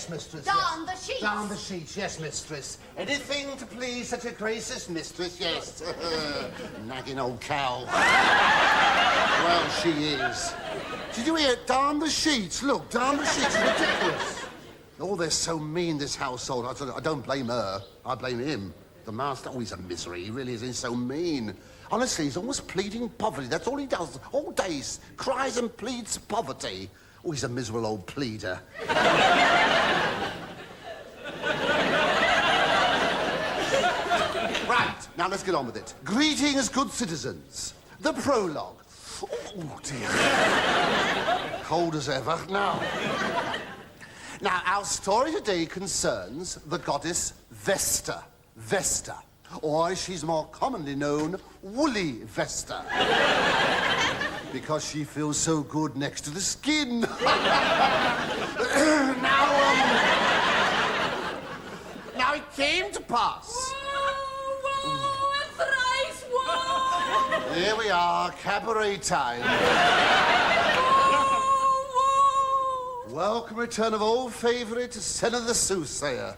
Yes, mistress. Darn the sheets. Darn the sheets, yes, mistress. Anything to please such a gracious mistress, yes. Nagging old cow. Well, she is. Did you hear it? Darn the sheets. Look, darn the sheets. It's ridiculous. Oh, they're so mean, this household. I don't blame her. I blame him. The master, oh, he's a misery. He really is. He's so mean. Honestly, he's always pleading poverty. That's all he does. All days. Cries and pleads poverty. Oh, he's a miserable old pleader. Right, now let's get on with it. Greetings, good citizens. The prologue. Oh, dear. Cold as ever. Now, our story today concerns the goddess Vesta. Vesta. Or, as she's more commonly known, Woolly Vesta. Because she feels so good next to the skin. Now it came to pass. Woe, and thrice woe! Here we are, cabaret time. Welcome return of old favourite, Senna the Soothsayer.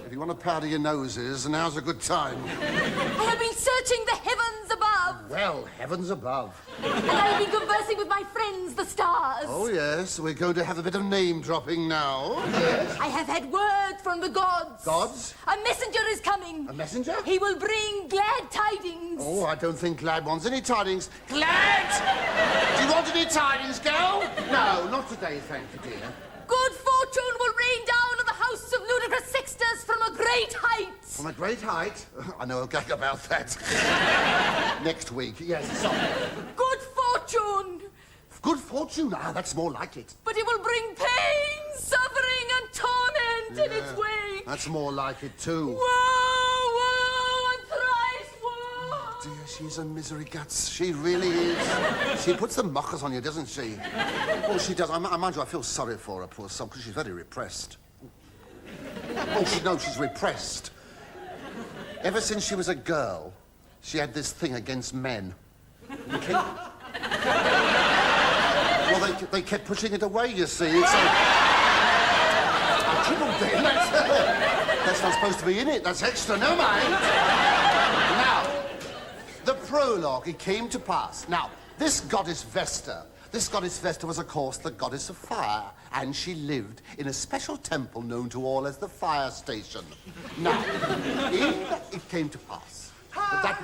If you want to powder your noses, now's a good time. I have been searching the heavens above. Well, heavens above. And I have been conversing with my friends, the stars. Oh, yes, we're going to have a bit of name-dropping now. Yes. I have had word from the gods. Gods? A messenger is coming. A messenger? He will bring glad tidings. Oh, I don't think Glad wants any tidings. Glad! Do you want any tidings, girl? No, not today, thank you, dear. Good fortune will rain down on the house of ludicrous sexters from a great height. From a great height? I know a gag about that. Next week, yes. Good fortune. Good fortune? Ah, that's more like it. But it will bring pain, suffering, and torment in its wake. That's more like it, too. Woe, woe, and thrice woe. Dear, she's a misery guts. She really is. She puts the mockers on you, doesn't she? Oh, she does. I mind you, I feel sorry for her, poor soul, because she's very repressed. Oh, she's repressed. Ever since she was a girl, she had this thing against men. Well, they kept pushing it away, you see. It's like... I tripled it. That's not supposed to be in it. That's extra, no mind. Now, the prologue, it came to pass. Now, this goddess Vesta was, of course, the goddess of fire, and she lived in a special temple known to all as the fire station. Now, it came to pass that...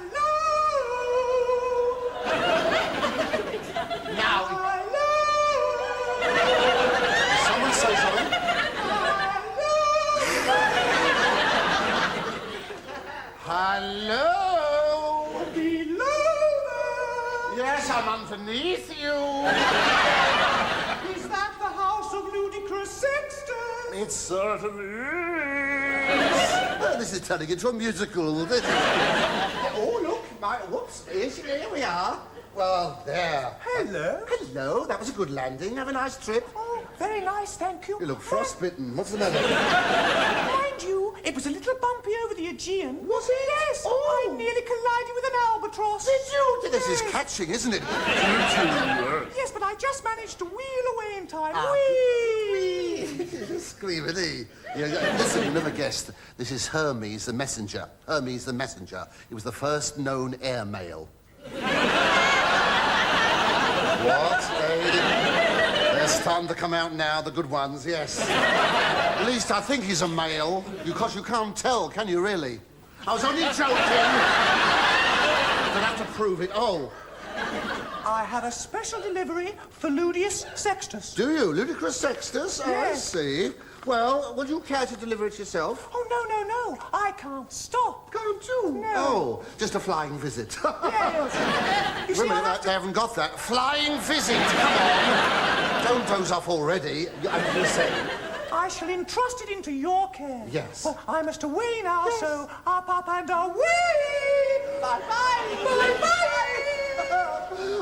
Now... Someone say something. Hello? Below there. Yes, I'm underneath you. Is that the house of ludicrous sexters? It certainly is. Oh, this is turning into a musical. Oh, look, whoops, here we are. Well, there. Hello. Hello, that was a good landing. Have a nice trip. Oh, very nice, thank you. You look frostbitten. What's the matter? Mind you, it was a little bumpy over the Aegean. Was it? Yes. Oh. I nearly collided with an albatross. Did you? This is Yes. catching, isn't it? Yes, but I just managed to wheel away in time. Whee! Screamity. Listen, you never guessed. This is Hermes the messenger. Hermes the messenger. He was the first known air mail. What? They're starting to come out now, the good ones, yes. At least I think he's a male, because you can't tell, can you, really? I was only joking. Don't have to prove it. Oh. I have a special delivery for Ludius Sextus. Do you? Ludicrous Sextus? Oh, I Yes. see. Well, would you care to deliver it yourself? Oh, no. I can't stop. Can't you? No. Oh, just a flying visit. Yes. You see, Women, they haven't got that. Flying visit, come on. Don't doze off already. I'm going to say. I shall entrust it into your care. Yes. Well, I must away now, so up and away. Bye-bye. Bye-bye.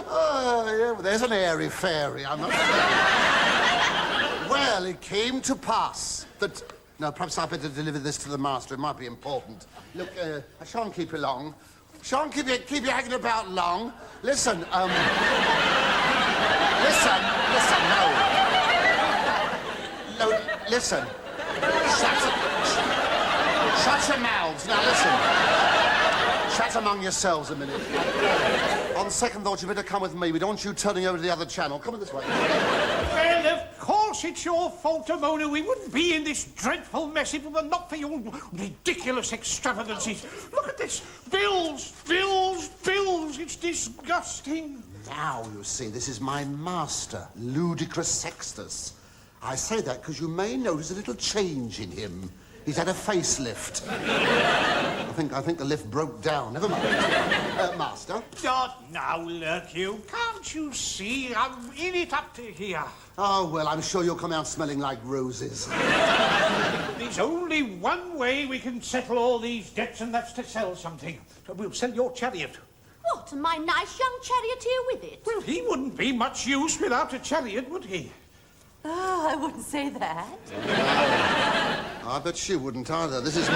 Oh, yeah, well, there's an airy fairy, I must say. Well, it came to pass that... Now, perhaps I'd better deliver this to the master. It might be important. Look, I shan't keep you long. Shan't keep you hanging about long. Listen, Listen, no. No, listen. Shut your mouths. Now, listen. Chat among yourselves a minute. On second thought, you better come with me. We don't want you turning over to the other channel. Come on this way. Well, of course it's your fault, Mona. We wouldn't be in this dreadful mess if it were not for your ridiculous extravagances. Look at this. Bills, bills, bills. It's disgusting. Now, you see, this is my master, Ludicrous Sextus. I say that because you may notice a little change in him. He's had a facelift. I think the lift broke down. Never mind. Master? Not now, Lurk-you. Can't you see? I'm in it up to here. Oh, well, I'm sure you'll come out smelling like roses. There's only one way we can settle all these debts, and that's to sell something. We'll sell your chariot. What, and my nice young charioteer with it? Well, he wouldn't be much use without a chariot, would he? Oh, I wouldn't say that. I bet she wouldn't either. This is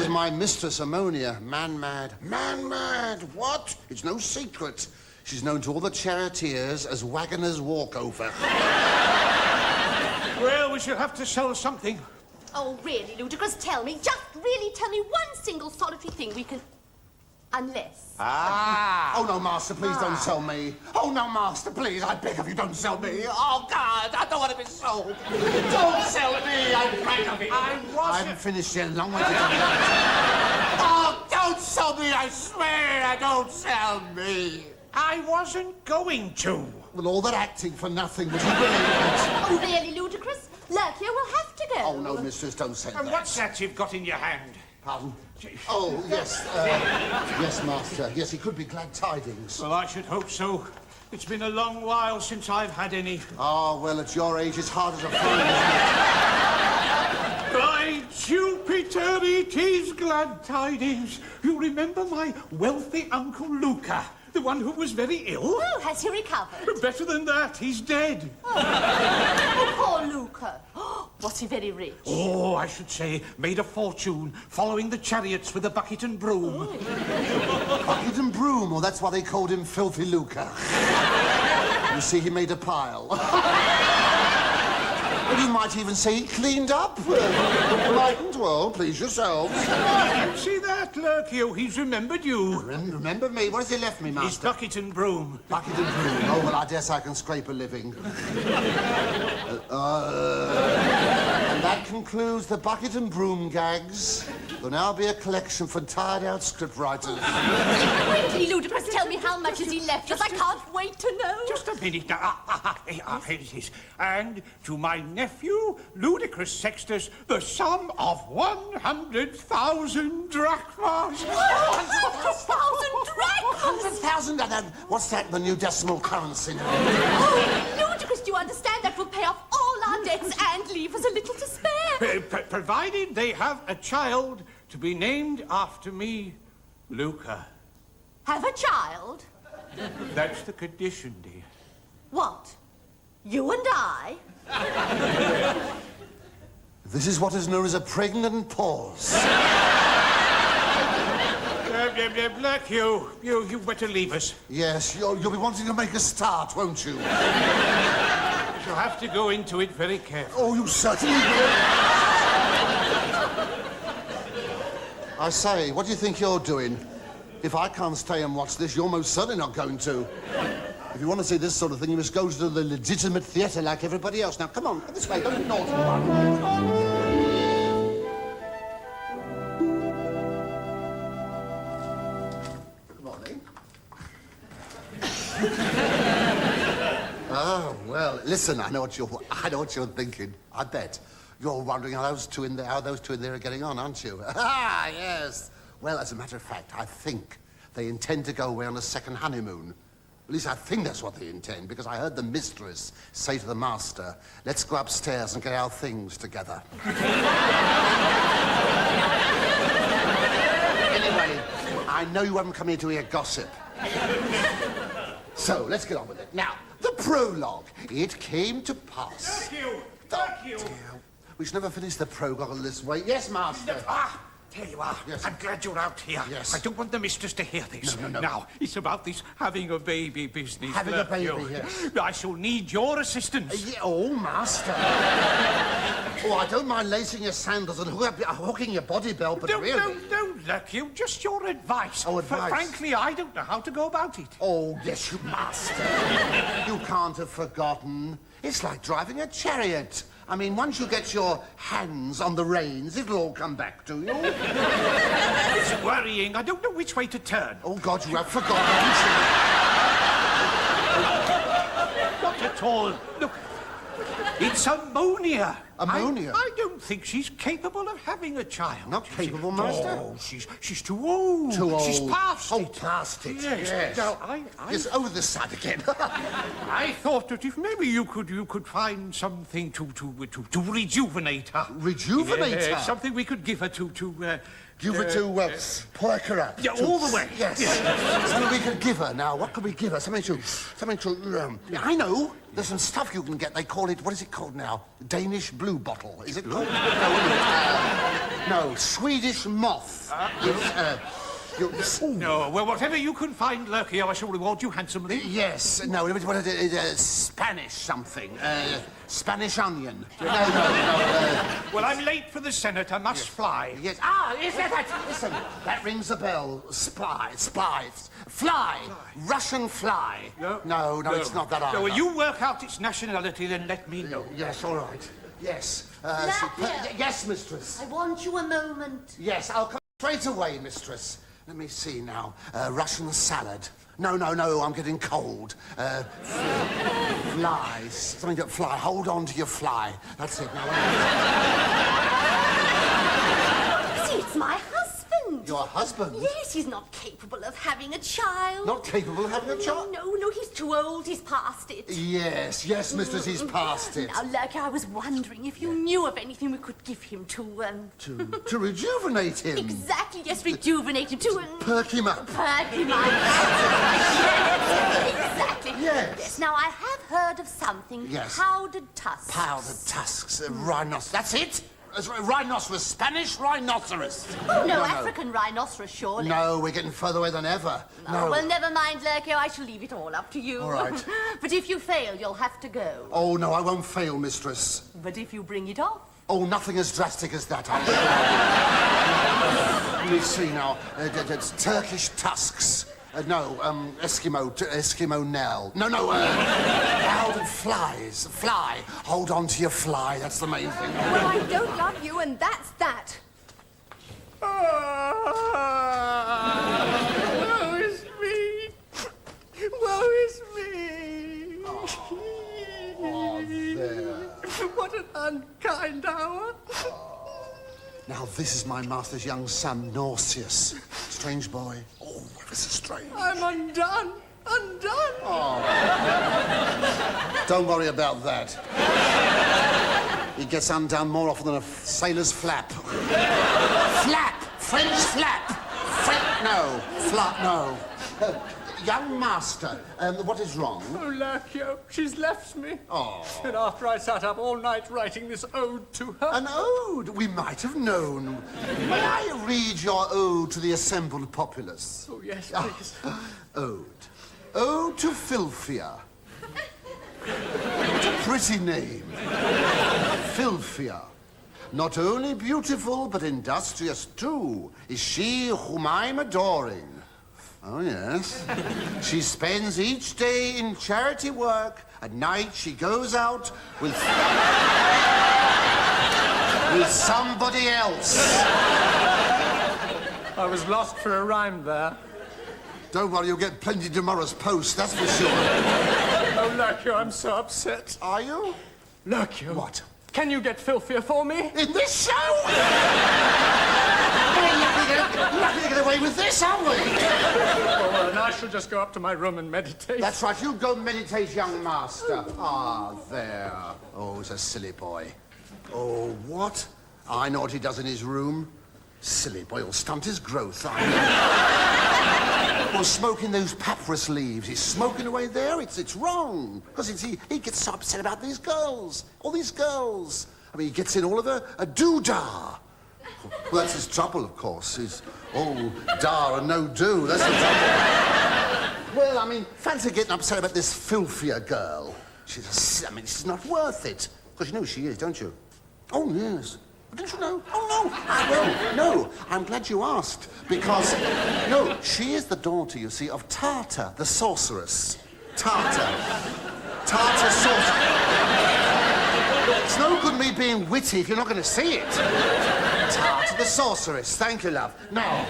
my Mistress Ammonia. Man-mad. Man-mad? What? It's no secret. She's known to all the charioteers as Wagoner's Walkover. Well, we shall have to sell something. Oh, really, Ludicrous, tell me. Just really tell me one single solitary thing we can... Unless... Oh, no, Master, please don't sell me. Oh, no, Master, please, I beg of you, don't sell me. Oh, God, I don't want to be sold. Don't sell me, I beg of you. I haven't finished yet, long way to go. Oh, don't sell me, I swear, don't sell me. I wasn't going to. Well, all that acting for nothing, would you believe it? Oh, really, Ludicrous? Lurkia will have to go. Oh, no, Mistress, don't say And that. what's that you've got in your hand? Pardon? Oh, yes, yes, Master. Yes, it could be glad tidings. Well, I should hope so. It's been a long while since I've had any. Oh, well, at your age, it's harder to find, isn't it? By Jupiter, it is glad tidings. You remember my wealthy Uncle Luca, the one who was very ill? Oh, has he recovered? Better than that, he's dead. Oh, poor Luca. Was he very rich? Oh, I should say, made a fortune following the chariots with a bucket and broom. Bucket and broom, well, that's why they called him Filthy Luca. You see, he made a pile. Well, you might even say he cleaned up. Mightn't, well, please yourselves. See that, Lurk-you? He's remembered you. Remember me? What has he left me, His Master? bucket and broom. Bucket and broom. Oh, well, I guess I can scrape a living. And that concludes the bucket and broom gags. There'll now be a collection for tired-out scriptwriters. Quickly, Ludicrous, tell me how much has he left us. I can't wait to know. Just a minute now. Here it is. And to my nephew, Ludicrous Sextus, the sum of 100,000 drachmas. 100,000 drachmas! 100,000? What's that, the new decimal currency? Oh, Ludicrous, do you understand? That will pay off all our debts and leave us a little to spare. Provided they have a child to be named after me, Luca. Have a child? That's the condition, dear. What? You and I? This is what is known as a pregnant pause. Black, you better leave us. Yes, you'll be wanting to make a start, won't you? You'll have to go into it very carefully. Oh, you certainly will. I say, what do you think you're doing? If I can't stay and watch this, you're most certainly not going to. If you want to see this sort of thing, you must go to the legitimate theatre like everybody else. Now, come on, come this way, don't be naughty. Good morning. Oh, well, listen, I know what you're thinking. I bet. You're wondering how those two in there are getting on, aren't you? Ah, yes. Well, as a matter of fact, I think they intend to go away on a second honeymoon. At least I think that's what they intend, because I heard the mistress say to the master, let's go upstairs and get our things together. Anyway, I know you haven't come here to hear gossip. So, let's get on with it. Now, the prologue. It came to pass. Thank you. We should never finish the prologue this way. Yes, master. Here you are. Yes. I'm glad you're out here. Yes. I don't want the mistress to hear this. No. Now, it's about this having a baby business. Having a baby, yes. I shall need your assistance. Yeah, oh, master. Oh, I don't mind lacing your sandals and hooking your body belt, but really... Don't, Lucky. Just your advice. Oh, advice. Frankly, I don't know how to go about it. Oh, yes, you must. You can't have forgotten. It's like driving a chariot. I mean, once you get your hands on the reins, it'll all come back to you. It's worrying. I don't know which way to turn. Oh, God, you have forgotten. Not at all. Look, it's ammonia. Ammonia? I don't think she's capable of having a child. Not capable, Master? Oh, she's too old. Too old. She's past Oh, it. past it. Yes. Now, Yes, over this side again. I thought that if maybe you could find something to rejuvenate her. Rejuvenate her? Something we could give her to Give her to, perk her up. Yeah, all the way. Yes. Something we could give her now. What could we give her? Something to, I know. There's some stuff you can get. They call it, what is it called now? Danish blue bottle. Is it called? No, Swedish moth. No, well, whatever you can find, Lurky, I shall reward you handsomely. Yes, no, what is it? Spanish something. Spanish onion. No. Well, I'm late for the Senate. I must fly. Yes. Is that? Listen, that rings a bell. Fly. Russian fly. No, it's not that either. No, well, you work out its nationality, then let me know. Yes, all right. Yes. Lapia. Yes, mistress. I want you a moment. Yes, I'll come straight away, mistress. Let me see now. Russian salad. No, I'm getting cold. Flies. Something that fly. Hold on to your fly. That's it now. See, it's my husband. Your husband? Yes, he's not capable of having a child. Not capable of having a child? No, he's too old. He's past it. Yes, mistress, he's past it. Now, Lucky, I was wondering if you knew of anything we could give him to rejuvenate him? Exactly, yes, rejuvenate him, to... Perk him up. Perk him up. Yes, exactly. Yes. Now, I have heard of something. Yes. Powdered tusks. Powdered tusks. Rhinoceros. That's it? Rhinoceros. Spanish rhinoceros. Oh, no, African rhinoceros, surely. No, we're getting further away than ever. No. Well, never mind, Lurky. I shall leave it all up to you. All right. But if you fail, you'll have to go. Oh, no, I won't fail, mistress. But if you bring it off... Oh, nothing as drastic as that, I'm sure. Let me see now. It's Turkish tusks. Eskimo Nell. No, powdered flies. Fly. Hold on to your fly. That's the main thing. Well, I don't love you, and that's that. Woe is me. Woe is me. Oh, there. What an unkind hour. Now, this is my master's young son, Nauseous. Strange boy. Oh, this is strange. I'm undone. Don't worry about that. He gets undone more often than a sailor's flap. Flap! French flap! No. Young master, what is wrong? Oh, Lurkio, she's left me. Oh. And after I sat up all night writing this ode to her. An ode? We might have known. May I read your ode to the assembled populace? Oh, yes, please. Ode. Ode to Filfia. What a pretty name. Filfia. Not only beautiful, but industrious too, is she whom I'm adoring. Oh, yes. She spends each day in charity work. At night, she goes out with somebody else. I was lost for a rhyme there. Don't worry, you'll get plenty tomorrow's post, that's for sure. Oh, Lurkio, I'm so upset. Are you? Lurkio. What? Can you get filthier for me? In this show? We're lucky to get away with this, aren't we? Oh, and I shall just go up to my room and meditate. That's right, you go meditate, young master. There. Oh, he's a silly boy. Oh, what? I know what he does in his room. Silly boy, he'll stunt his growth. Well, smoking those papyrus leaves. He's smoking away there. It's wrong. Because he gets so upset about these girls. All these girls. I mean, he gets in all of a doodah. Well, that's his trouble, of course. He's all da and no do. That's the trouble. Well, I mean, fancy getting upset about this filthier girl. She's not worth it. Because you know who she is, don't you? Oh, yes. Didn't you know? Oh, no. I'm glad you asked. Because, no, she is the daughter, you see, of Tartar, the sorceress. Tartar sorceress. It's no good me being witty if you're not going to see it. Tartar, the sorceress. Thank you, love. Now,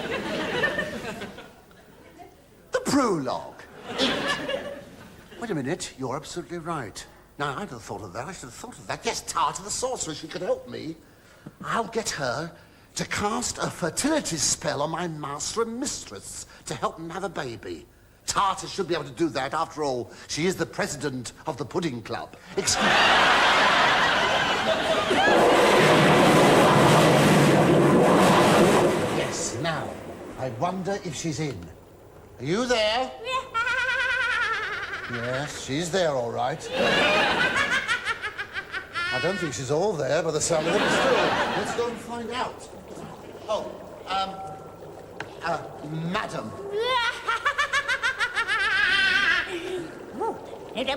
the prologue. Wait a minute, you're absolutely right. Now, I'd have thought of that. I should have thought of that. Yes, Tartar, the sorceress, she could help me. I'll get her to cast a fertility spell on my master and mistress to help them have a baby. Tartar should be able to do that. After all, she is the president of the Pudding Club. Excuse me. Yes, now, I wonder if she's in. Are you there? Yes, she's there, all right. I don't think she's all there by the sound of it, but still, let's go and find out. Oh, madam.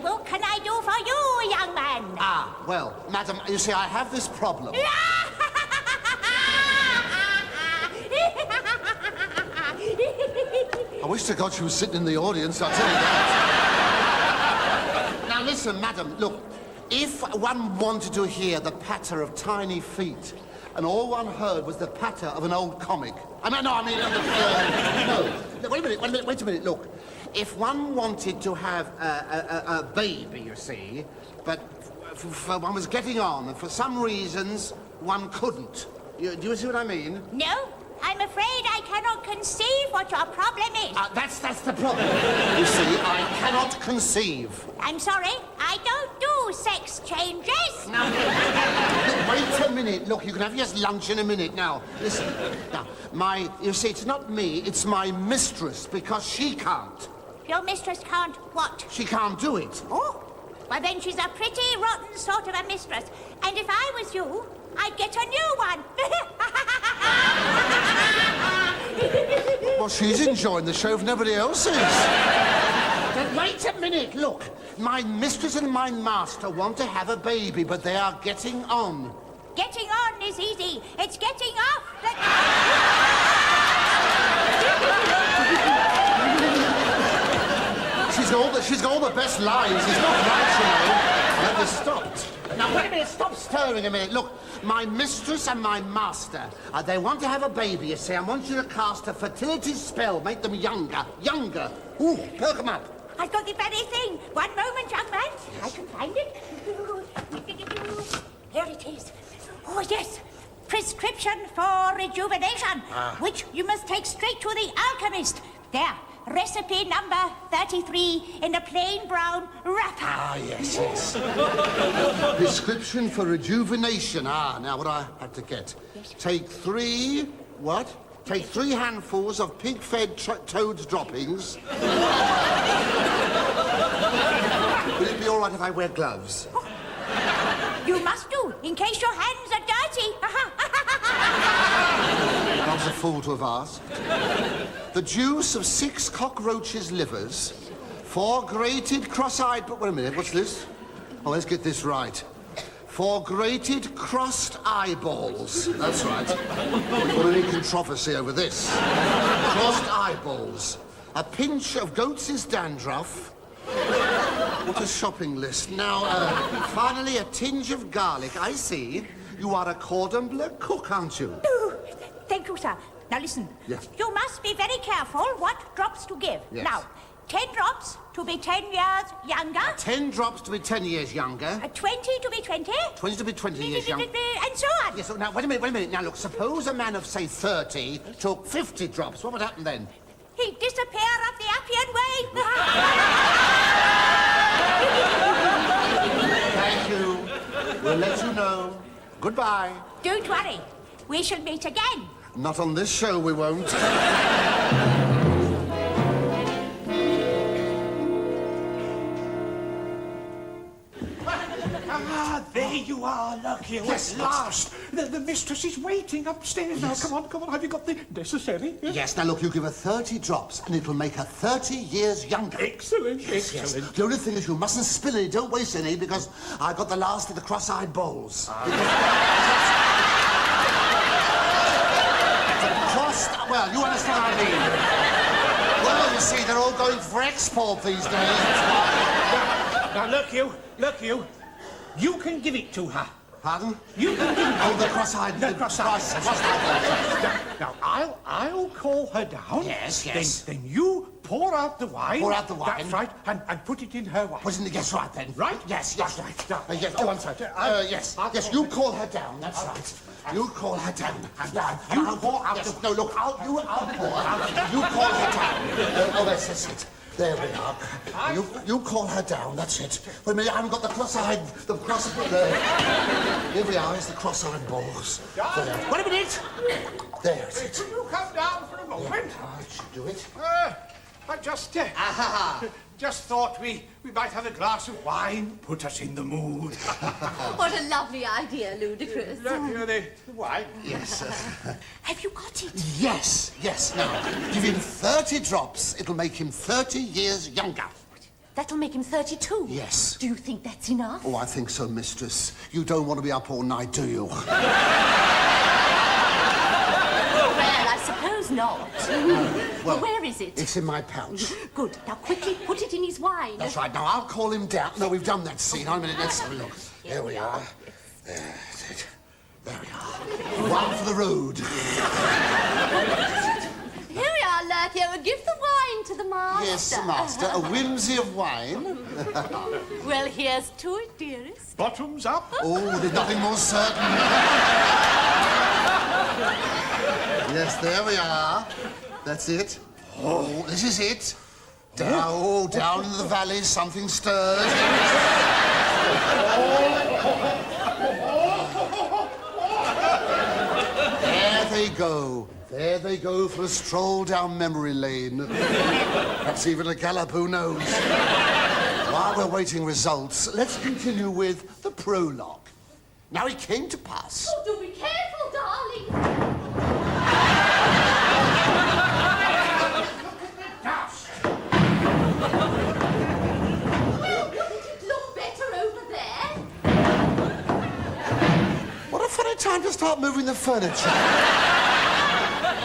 What can I do for you, young man? Ah, well, madam, you see, I have this problem. I wish to God she was sitting in the audience, I'll tell you that. Now, listen, madam, look. If one wanted to hear the patter of tiny feet, and all one heard was the patter of an old comic... no, wait a minute, look. If one wanted to have a baby, you see, but one was getting on, and for some reasons, one couldn't. Do you see what I mean? No, I'm afraid I cannot conceive what your problem is. That's the problem. You see, I cannot conceive. I'm sorry, I don't do sex changes. Now, look, wait a minute. Look, you can have your lunch in a minute. Now, listen. Now, you see, it's not me, it's my mistress, because she can't. Your mistress can't what? She can't do it. Oh, well then she's a pretty rotten sort of a mistress. And if I was you, I'd get a new one. Well, she's enjoying the show if nobody else is. But wait a minute, look. My mistress and my master want to have a baby, but they are getting on. Getting on is easy. It's getting off that... She's got all the best lines. It's not right, you know. Let me stop. Now, wait a minute. Stop stirring a minute. Look, my mistress and my master, they want to have a baby, you see. I want you to cast a fertility spell, make them younger. Younger. Ooh, perk them up. I've got the very thing. One moment, young man. I can find it. Here it is. Oh, yes. Prescription for rejuvenation, which you must take straight to the alchemist. There. Recipe number 33 in a plain brown wrapper. Ah, yes. Prescription for rejuvenation. Now what I had to get. Yes. Take 3 handfuls of pig-fed toad's droppings. Will it be all right if I wear gloves? Oh. You must do, in case your hands are dirty. I was a fool to have asked. The juice of 6 cockroaches' livers, 4 grated cross-eyed... But wait a minute, what's this? Oh, let's get this right. 4 grated crossed eyeballs. That's right. We've got any controversy over this. Crossed eyeballs. A pinch of goat's dandruff. What a shopping list. Now, finally, a tinge of garlic. I see. You are a cordon bleu cook, aren't you? Thank you, sir. Now listen. Yes. You must be very careful what drops to give. Yes. Now, 10 drops to be 10 years younger. 10 drops to be 10 years younger. 20 to be 20. 20 to be 20 years younger. And so on. Yes, so now, wait a minute. Now, look, suppose a man of, say, 30 took 50 drops. What would happen then? He'd disappear up the Appian Way. Thank you. We'll let you know. Goodbye. Don't worry. We shall meet again. Not on this show, we won't. There you are, Lucky, Yes, at last. The mistress is waiting upstairs now. Come on. Have you got the necessary? Yes, now look, you give her 30 drops and it'll make her 30 years younger. Excellent, Yes. excellent. The only thing is you mustn't spill any, don't waste any, because I've got the last of the cross-eyed bowls. Well, you understand what I mean. Well, you see, they're all going for export these days. Now, look, you. You can give it to her. Pardon? You can give it to her. Oh, the cross-eyed... The cross-eyed. Now, I'll call her down. Yes. Then you pour out the wine. Pour out the wine. That's right, and put it in her wine. Put it in the... Yes, right then. Right? Yes. That's right. Yes, Go on, sir. Yes, you call her down, that's right. You call her down. You pour out the... No, look, I'll pour. You call her down. Oh, that's it. There we are. You call her down, that's it. Wait a minute, I haven't got the cross-eyed... Here we are, it's the cross-eyed balls. Wait a minute. There it is. Will you come down for a moment? I should do it. I just thought we might have a glass of wine, put us in the mood. What a lovely idea, Ludicrous. Look, here, the wine. Yes. Have you got it? Yes. Now, give him 30 drops. It'll make him 30 years younger. That'll make him 32. Yes. Do you think that's enough? Oh, I think so, mistress. You don't want to be up all night, do you? Well, I suppose not. Well, where is it? It's in my pouch. Good. Now, quickly put it in his wine. That's right. Now, I'll call him down. No, we've done that scene. Hold a minute. Let's have a look. Here we are. There's it. There we are. One for the road. Here we are, Lurkio. Give the wine to the master. Yes, master. A whimsy of wine. Well, here's to it, dearest. Bottoms up. Oh, there's nothing more certain. Yes, there we are. That's it. Oh, this is it. Down in the valley, something stirs. There they go for a stroll down memory lane. Perhaps even a gallop, who knows? While we're waiting results, let's continue with the prologue. Now it came to pass. Oh, do be careful, darling. Well, wouldn't it look better over there? What a funny time to start moving the furniture.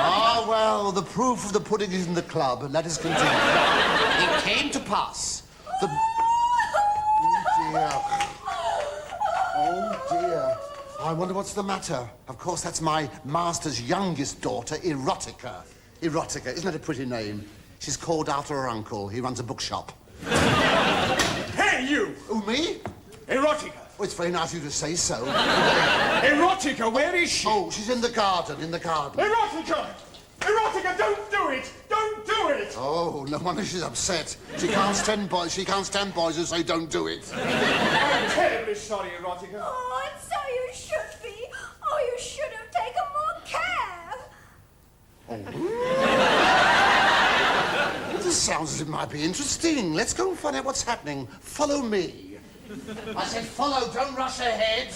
Ah, well, the proof of the pudding is in the club. Let us continue. It came to pass. Oh, dear. I wonder what's the matter. Of course, that's my master's youngest daughter, Erotica. Erotica, isn't that a pretty name? She's called after her uncle. He runs a bookshop. Hey, you! Oh, me? Erotica. Oh, it's very nice of you to say so. Erotica, where is she? Oh, she's in the garden, Erotica! Erotica, don't do it! Don't do it! Oh, no wonder she's upset. She can't stand boys who say don't do it. I'm terribly sorry, Erotica. Oh, and so you should be. Oh, you should have taken more care. This sounds as if it might be interesting. Let's go and find out what's happening. Follow me. I said follow, don't rush ahead.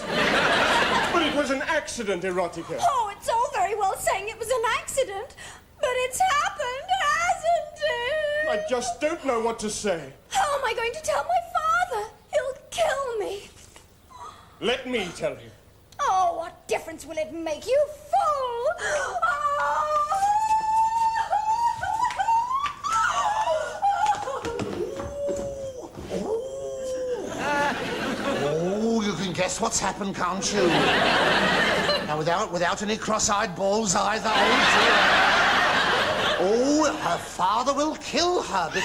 But it was an accident, Erotica. Oh, it's all very well saying it was an accident, but it's happened, hasn't it? I just don't know what to say. How am I going to tell my father? He'll kill me. Let me tell him. Oh, what difference will it make, you fool? Oh, you can guess what's happened, can't you? Now, without any cross-eyed balls either. Oh, dear. Oh, her father will kill her because...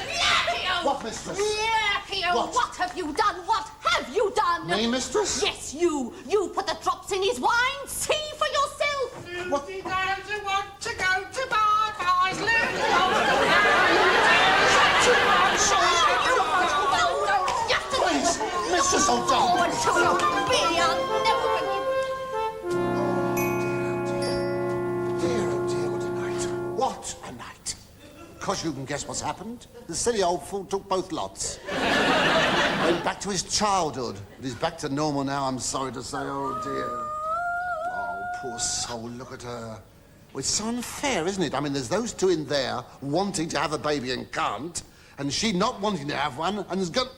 Lurkio! What, mistress? Lurkio, what have you done? What have you done? Me, mistress? Yes, you. You put the drops in his wine. See for yourself. What? Don't you want to go to Pompeii? Please, mistress, oh, don't. Oh, until you be, I'll never forgive. Oh, dear, what a night. What a night. Because you can guess what's happened. The silly old fool took both lots. Went back to his childhood. He's back to normal now, I'm sorry to say. Oh, dear. Oh, poor soul, look at her. Well, it's so unfair, isn't it? I mean, there's those two in there wanting to have a baby and can't, and she not wanting to have one and has got...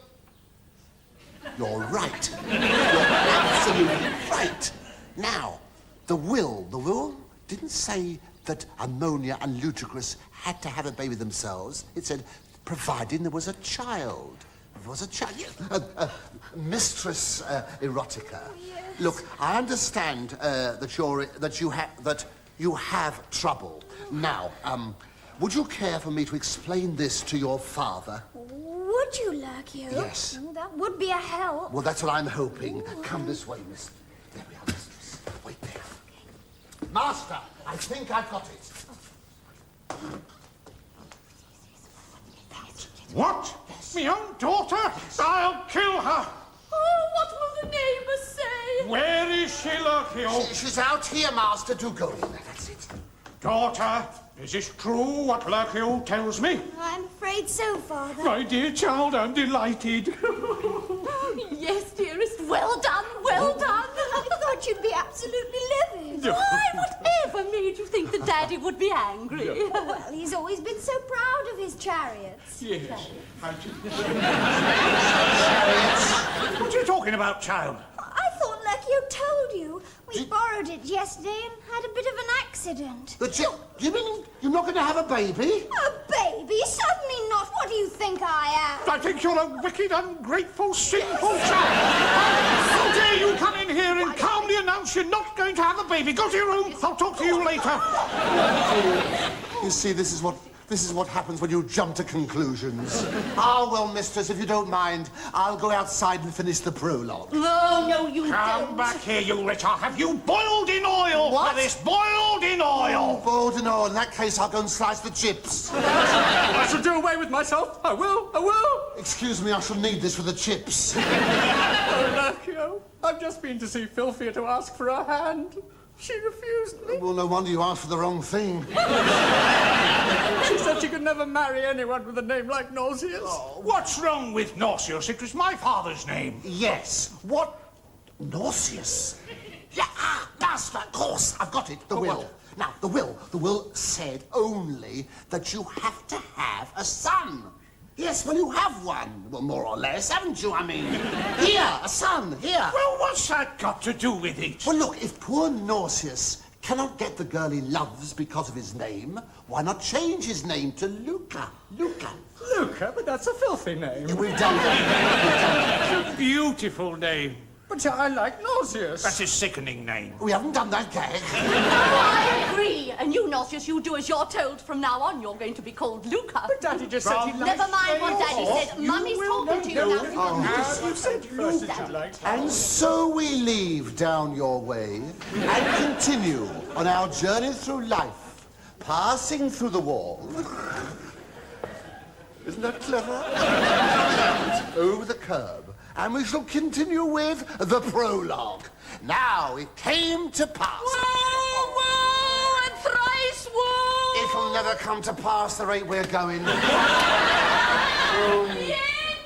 You're right. You're absolutely right. Now, the will didn't say that Ammonia and Ludicrous had to have a baby themselves. It said, providing there was a child. There was a child. Mistress Erotica. Oh, yes. Look, I understand that you have trouble. Now, would you care for me to explain this to your father? Would you, Lurkio? Yes. Oh, that would be a help. Well, that's what I'm hoping. Come this way, miss. There we are, mistress. Wait there. Master, I think I've got it. What? My own daughter? I'll kill her. Oh, what will the neighbours say? Where is she, Lurkio? She's out here, master. Do go in there. That's it. Daughter, is this true what Lurkio tells me? I'm afraid so, Father. My dear child, I'm delighted. Yes, dearest. Well done, well done. I thought you'd be absolutely livid. Why, whatever made you think that Daddy would be angry? Well, he's always been so proud of his chariots. Yes. What are you talking about, child? I thought Lurkio told you. We borrowed it yesterday and had a bit of an accident. You mean you're not going to have a baby? A baby? Certainly not. What do you think I am? I think you're a wicked, ungrateful, sinful child. How dare you come in here and calmly announce you're not going to have a baby? Go to your room. I'll talk to you later. You see, this is what happens when you jump to conclusions. Ah, well, mistress, if you don't mind, I'll go outside and finish the prologue. No, you Come don't. back here, you wretch. Have you boiled in oil What? for this? Boiled in oil. Boiled and all. In that case, I'll go and slice the chips. I shall do away with myself. I will. Excuse me, I shall need this for the chips. Oh, Lurkio, I've just been to see Filthia to ask for her hand. She refused me. Well, no wonder you asked for the wrong thing. She said she could never marry anyone with a name like Nauseous. What's wrong with Nauseous? It was my father's name. Yes. What? Nauseous? Yeah, master, of course. I've got it. The will. what? Now, the will said only that you have to have a son. Yes, well, you have one. Well, more or less, haven't you? I mean, here, a son, here. Well, what's that got to do with it? Well, look, if poor Nauseous cannot get the girl he loves because of his name, why not change his name to Luca? Luca, but that's a filthy name. we've done that. It's a beautiful name. But I like Nauseous. That's a sickening name. We haven't done that gag. I agree. And you, Nauseous, you do as you're told. From now on, you're going to be called Luca. But Daddy just said he liked Never mind what Daddy said. Mummy's talking to you now. You said first that you liked her. And so we leave down your way and continue on our journey through life, passing through the wall. Isn't that clever? Over the curb. And we shall continue with the prologue. Now it came to pass. Whoa, and thrice whoa! It'll never come to pass the rate we're going. The end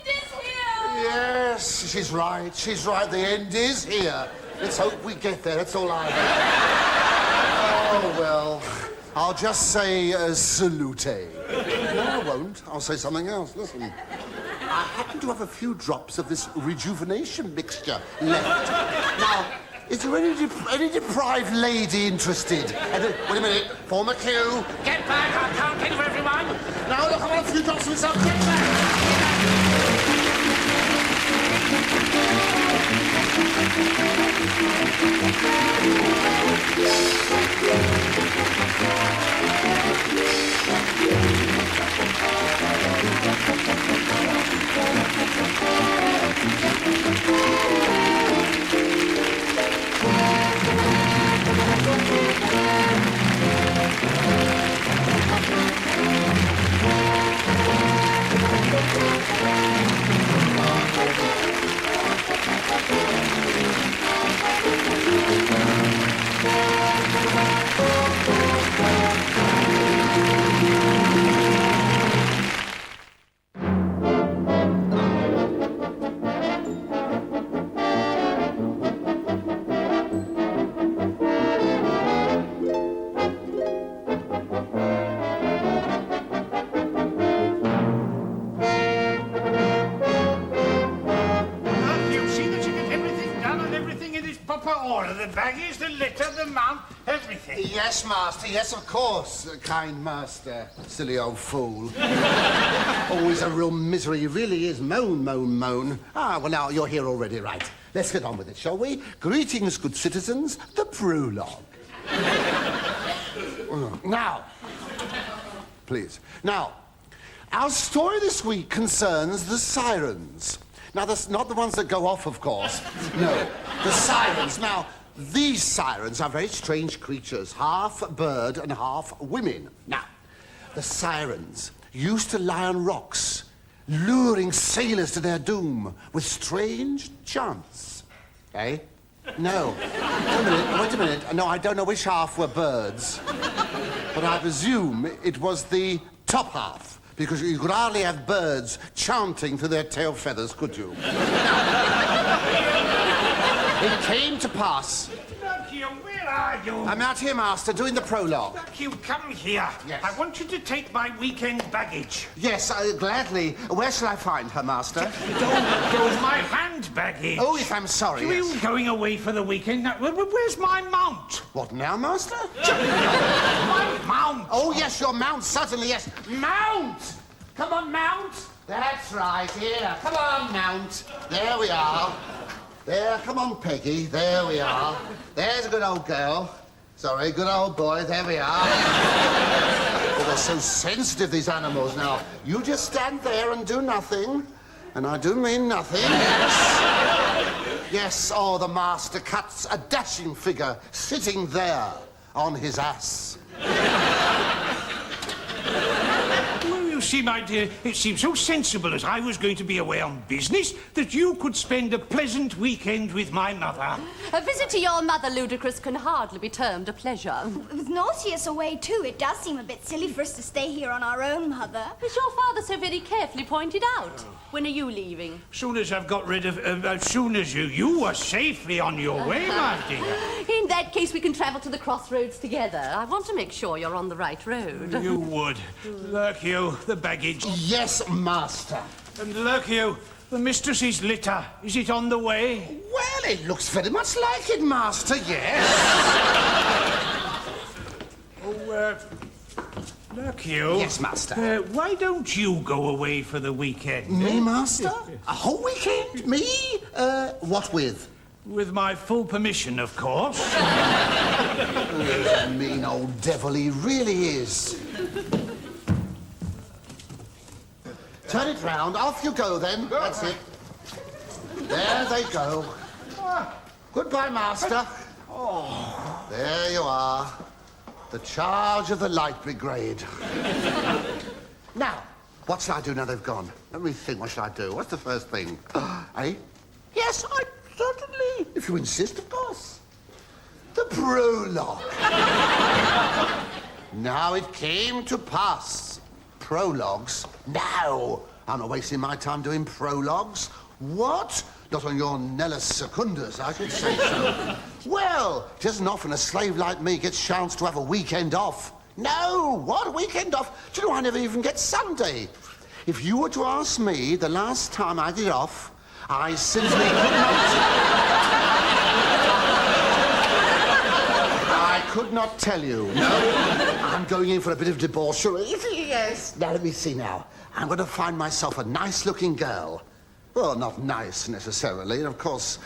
is here! Yes, she's right. She's right. The end is here. Let's hope we get there. That's all I hope. Oh, well, I'll just say salute. No, I won't. I'll say something else. Listen. I happen to have a few drops of this rejuvenation mixture left. Now, is there any deprived lady interested? Wait a minute. Form a queue. Get back. I can't think of everyone. Now, look, I want a few drops of myself. Get back. baggage, the litter, the mount, everything. Yes, master, yes, of course, kind master. Silly old fool. Always a real misery, he really is. Moan, moan, moan. Ah, well, now, you're here already, right. Let's get on with it, shall we? Greetings, good citizens, the prologue. Now, please. Now, our story this week concerns the sirens. Now, that's not the ones that go off, of course. No, the sirens. Now, these sirens are very strange creatures, half bird and half women. Now, the sirens used to lie on rocks, luring sailors to their doom with strange chants. Eh? No. Wait a minute. No, I don't know which half were birds. But I presume it was the top half, because you could hardly have birds chanting through their tail feathers, could you? It came to pass. Lucky, where are you? I'm out here, master, doing the prologue. Lucky, come here. Yes. I want you to take my weekend baggage. Yes, gladly. Where shall I find her, master? Don't go my hand baggage. Oh, if I'm sorry, Are yes. you going away for the weekend? Now, where's my mount? What now, master? My mount. Oh, yes, your mount, certainly, yes. Mount! Come on, mount. That's right, here. Come on, mount. There we are. There, come on, Peggy. There we are. There's a good old girl. Sorry, good old boy. There we are. Oh, they're so sensitive, these animals. Now, you just stand there and do nothing. And I do mean nothing, yes. Yes, oh, the master cuts a dashing figure sitting there on his ass. You see, my dear, it seems so sensible as I was going to be away on business that you could spend a pleasant weekend with my mother. A visit to your mother, Ludicrous, can hardly be termed a pleasure. With Nauseous away too, it does seem a bit silly for us to stay here on our own, Mother. As your father so very carefully pointed out. When are you leaving? Soon as I've got rid of... as soon as you are safely on your way, my dear. In that case, we can travel to the crossroads together. I want to make sure you're on the right road. You would. Look, you, the baggage. Yes, master. And look, you, the mistress's litter. Is it on the way? Well, it looks very much like it, master, yes. Oh, look, you. Yes, master. Why don't you go away for the weekend? Me, master? A whole weekend? Me? What with? With my full permission, of course. Oh, mean old devil, he really is. Turn it round. Off you go, then. That's it. There they go. Goodbye, master. Oh, there you are. The charge of the Light Brigade. Now, what shall I do now they've gone? Let me think, what shall I do? What's the first thing? Eh? Yes, I certainly. If you insist, of course. The prologue. Now it came to pass. Prologues? No! I'm not wasting my time doing prologues. What? Not on your Nellis Secundus, I should say so. Well, it isn't often a slave like me gets a chance to have a weekend off. No! What? A weekend off? Do you know I never even get Sunday? If you were to ask me the last time I did off, I simply could not... I could not tell you, no. I'm going in for a bit of debauchery. Yes. Now, let me see now. I'm going to find myself a nice-looking girl. Well, not nice, necessarily. Of course,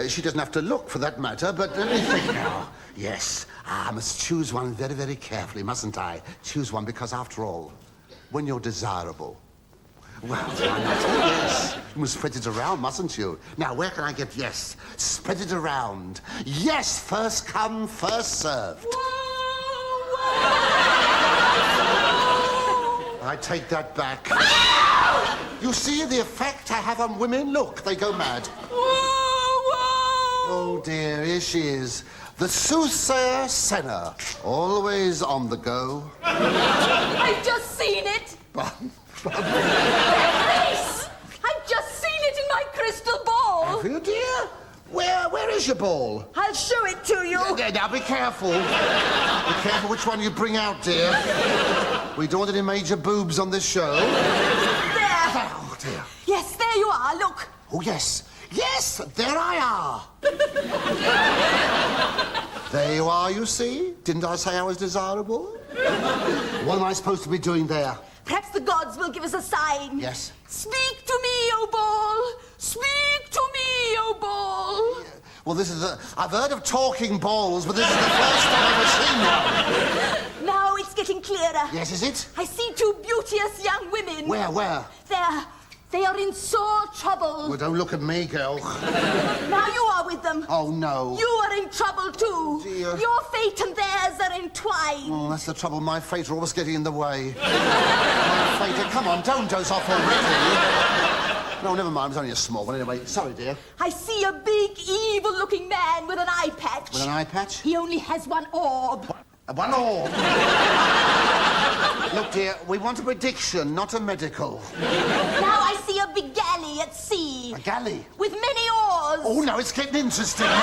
she doesn't have to look, for that matter, but let me think now. Yes, I must choose one very, very carefully, mustn't I? Choose one because, after all, when you're desirable... Well, why not? Yes. You must spread it around, mustn't you? Now, where can I get yes? Spread it around. Yes, first come, first served. I take that back. You see the effect I have on women? Look, they go mad. Oh, dear, here she is. The soothsayer Senna, always on the go. I've just seen it! Yes! I've just seen it in my crystal ball! Have you, dear? Where is your ball? I'll show it to you. Now, be careful. Be careful which one you bring out, dear. We don't want any major boobs on this show. There. Oh, dear. Yes, there you are, look. Oh, yes. Yes, there I are. There you are, you see? Didn't I say I was desirable? What am I supposed to be doing there? Perhaps the gods will give us a sign. Yes. Speak to me, O ball. Speak to me, O ball. Well, this is I've heard of talking balls, but this is the first time I've ever seen one. Now it's getting clearer. Yes, is it? I see two beauteous young women. Where? They are in sore trouble. Well, don't look at me, girl. Now you are with them. Oh, no. You are in trouble, too. Dear. Your fate and theirs are entwined. Oh, that's the trouble. My fate are always getting in the way. My fate... Come on, don't doze off already. No, never mind. It was only a small one. Anyway, sorry, dear. I see a big, evil-looking man with an eye patch. With an eye patch? He only has one orb. One orb. Look, dear, we want a prediction, not a medical. Now I see a big galley at sea. A galley? With many oars. Oh, no, it's getting interesting. Now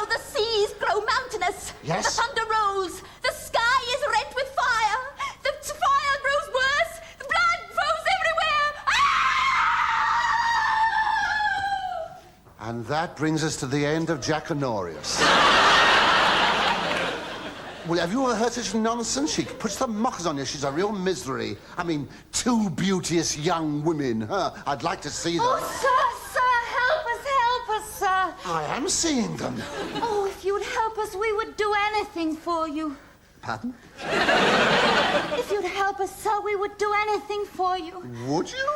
the seas grow mountainous. Yes? The thunder rolls. The sky is rent with fire. The fire grows worse. The blood flows everywhere. Ah! And that brings us to the end of Jack Honorius. Well, have you ever heard such nonsense? She puts the mockers on you. She's a real misery. I mean, two beauteous young women. Huh? I'd like to see them. Oh, sir, help us, sir. I am seeing them. Oh, if you'd help us, we would do anything for you. Pardon? If you'd help us, sir, we would do anything for you. Would you?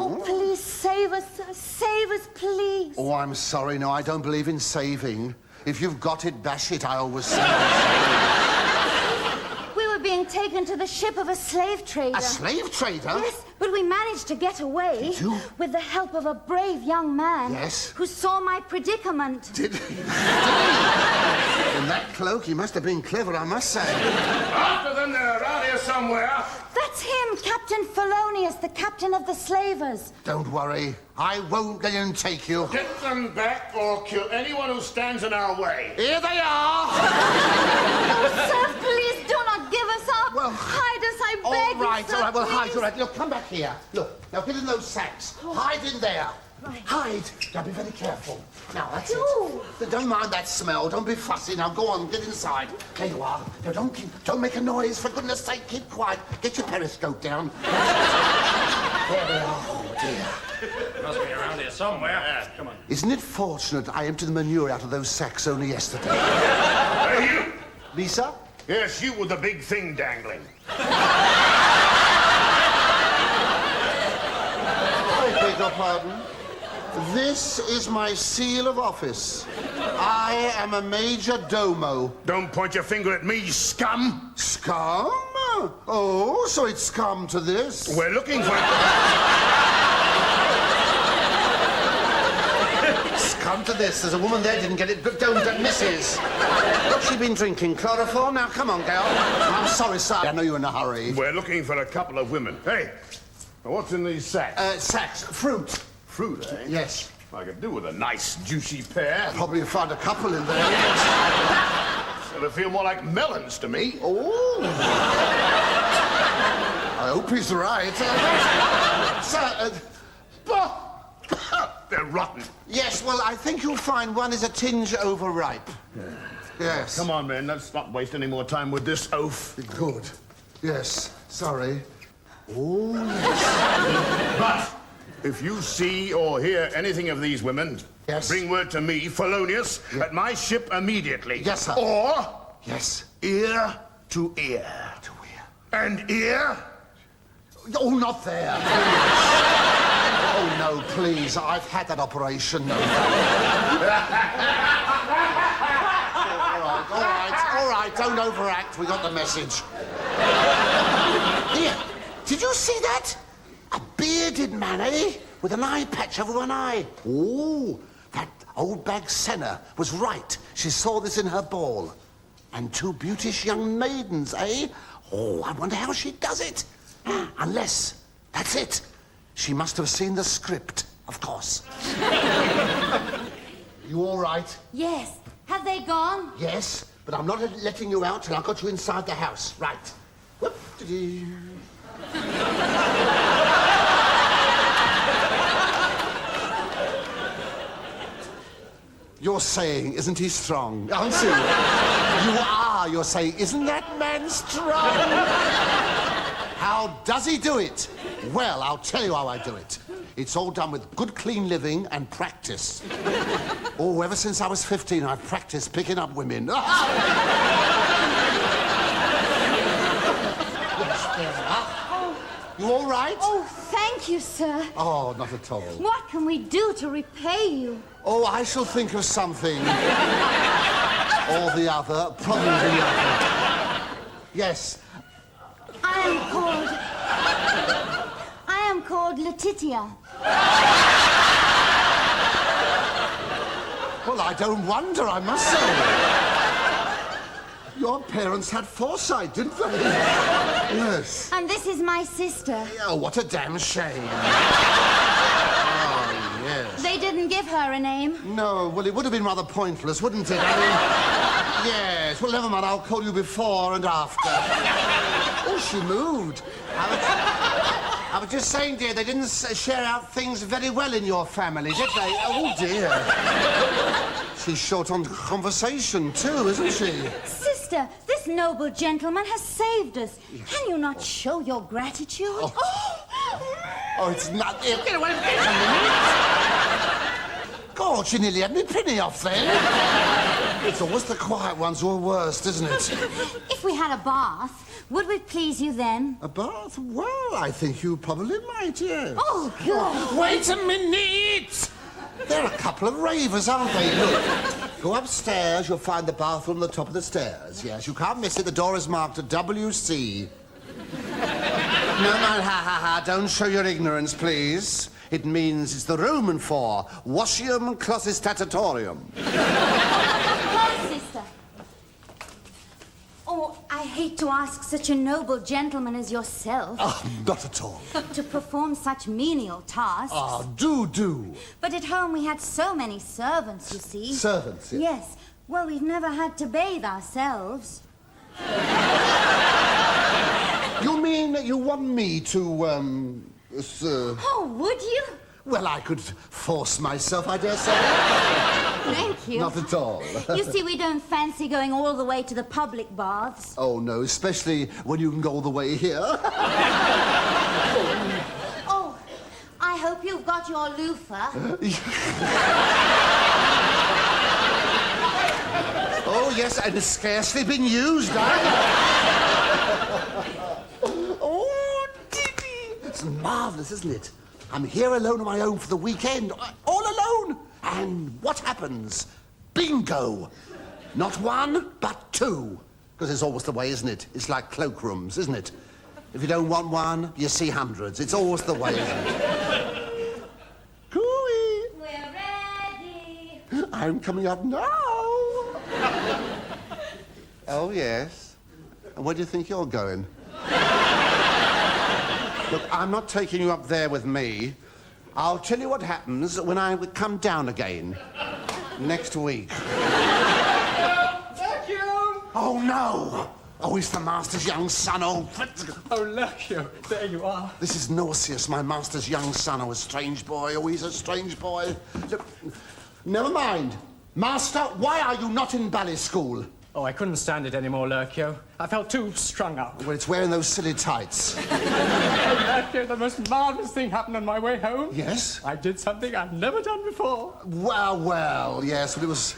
Oh, please save us, sir. Save us, please. Oh, I'm sorry. No, I don't believe in saving. If you've got it, bash it, I always say. We were being taken to the ship of a slave trader. A slave trader? Yes, but we managed to get away. Did you? With the help of a brave young man. Yes. Who saw my predicament. Did he? In that cloak, he must have been clever, I must say. After them, they're around here somewhere. That's him, Captain Felonius, the captain of the slavers. Don't worry. I won't let him take you. Get them back or kill anyone who stands in our way. Here they are! Oh, sir, please do not give us up. Well, hide us, I All beg right, you, sir, all right. Well, please. hide, all right. Look, come back here. Look, now get in those sacks. Hide in there. Right. Hide. Now, be very careful. Now, that's Ooh. it. Don't mind that smell. Don't be fussy. Now, go on. Get inside. There you are. Now, don't make a noise. For goodness sake, keep quiet. Get your periscope down. There they are. Oh, dear. Must be around here somewhere. Yeah, come on. Isn't it fortunate I emptied the manure out of those sacks only yesterday? Hey, you! Lisa? Yes, you with the big thing dangling. I beg your pardon. This is my seal of office. I am a major domo. Don't point your finger at me, scum! Scum? Oh, so it's come to this. We're looking for... It's come to this. There's a woman there didn't get it, but don't, Mrs. What's she been drinking? Chloroform? Now, come on, girl. I'm sorry, sir. I know you're in a hurry. We're looking for a couple of women. Hey, what's in these sacks? Sacks. Fruit. Fruit, eh? Yes. I could do with a nice, juicy pear. Probably found a couple in there. So they feel more like melons to me. Oh. I hope he's right. Sir, They're rotten. yes, well, I think you'll find one is a tinge overripe. Yes. Come on, man, let's not waste any more time with this oaf. Good. Yes. Sorry. Oh, But if you see or hear anything of these women, Yes. bring word to me, Felonius, at my ship immediately. Yes, sir. Or yes. ear to ear. To where? And ear? Oh, not there. Oh, no, please. I've had that operation. No. All right. Don't overact. We got the message. Here, did you see that? A bearded man, eh? With an eye patch over one eye. Oh, that old bag Senna was right. She saw this in her ball. And two beauteous young maidens, eh? Oh, I wonder how she does it. Unless, that's it. She must have seen the script, of course. You all right? Yes. Have they gone? Yes, but I'm not letting you out till I've got you inside the house. Right. Whoop-de-doo. You're saying, isn't he strong? Aren't you? You're saying, isn't that man strong? How does he do it? Well, I'll tell you how I do it. It's all done with good, clean living and practice. Oh, ever since I was 15, I've practiced picking up women. Yes, there are. You all right? Oh, thank you, sir. Oh, not at all. What can we do to repay you? Oh, I shall think of something. Or the other. Probably the other. Yes. I am called Letitia. Well, I don't wonder, I must say. Your parents had foresight, didn't they? Yes. And this is my sister. Oh, what a damn shame. Oh, yes. They didn't give her a name. No, well, it would have been rather pointless, wouldn't it? I mean, yes. Well, never mind, I'll call you before and after. Oh, she moved. I was just saying, dear, they didn't share out things very well in your family, did they? Oh, dear. She's short on conversation, too, isn't she? Sister, this noble gentleman has saved us. Yes. Can you not show your gratitude? Oh, it's not... Get away from me! God, she nearly had me penny off then. It's always the quiet ones who are worst, isn't it? If we had a bath, would we please you then? A bath? Well, I think you probably might, yes. Oh, God. Wait a minute! They're a couple of ravers, aren't they? Look, go upstairs, you'll find the bathroom on the top of the stairs. Yes, you can't miss it. The door is marked WC. No, ha, don't show your ignorance, please. It means it's the Roman for Washium Closetatatorium. Come, sister. Oh, I hate to ask such a noble gentleman as yourself. Oh, not at all. To perform such menial tasks. Oh, do. But at home we had so many servants, you see. Servants, yes. Yes. Well, we've never had to bathe ourselves. You mean you want me to, Oh, would you? Well, I could force myself, I dare say. Thank you. Not at all. You see, we don't fancy going all the way to the public baths. Oh, no, especially when you can go all the way here. Oh, I hope you've got your loofah. Oh, yes, and it's scarcely been used either. Oh, Diddy! It's marvellous, isn't it? I'm here alone on my own for the weekend. All alone. And what happens? Bingo! Not one, but two. Because it's always the way, isn't it? It's like cloakrooms, isn't it? If you don't want one, you see hundreds. It's always the way, isn't it? Cooey! We're ready. I'm coming up now. Oh, yes. And where do you think you're going? Look, I'm not taking you up there with me. I'll tell you what happens when I come down again. Next week. Thank you! Oh, no! Oh, it's the master's young son, Oh, Lurkio, there you are. This is Nauseous, my master's young son. Oh, a strange boy. Oh, he's a strange boy. Look, never mind. Master, why are you not in ballet school? Oh, I couldn't stand it anymore, Lurkio. I felt too strung up. Well, it's wearing those silly tights. Oh, Lurkio, the most marvellous thing happened on my way home. Yes? I did something I've never done before. Well, yes, but it was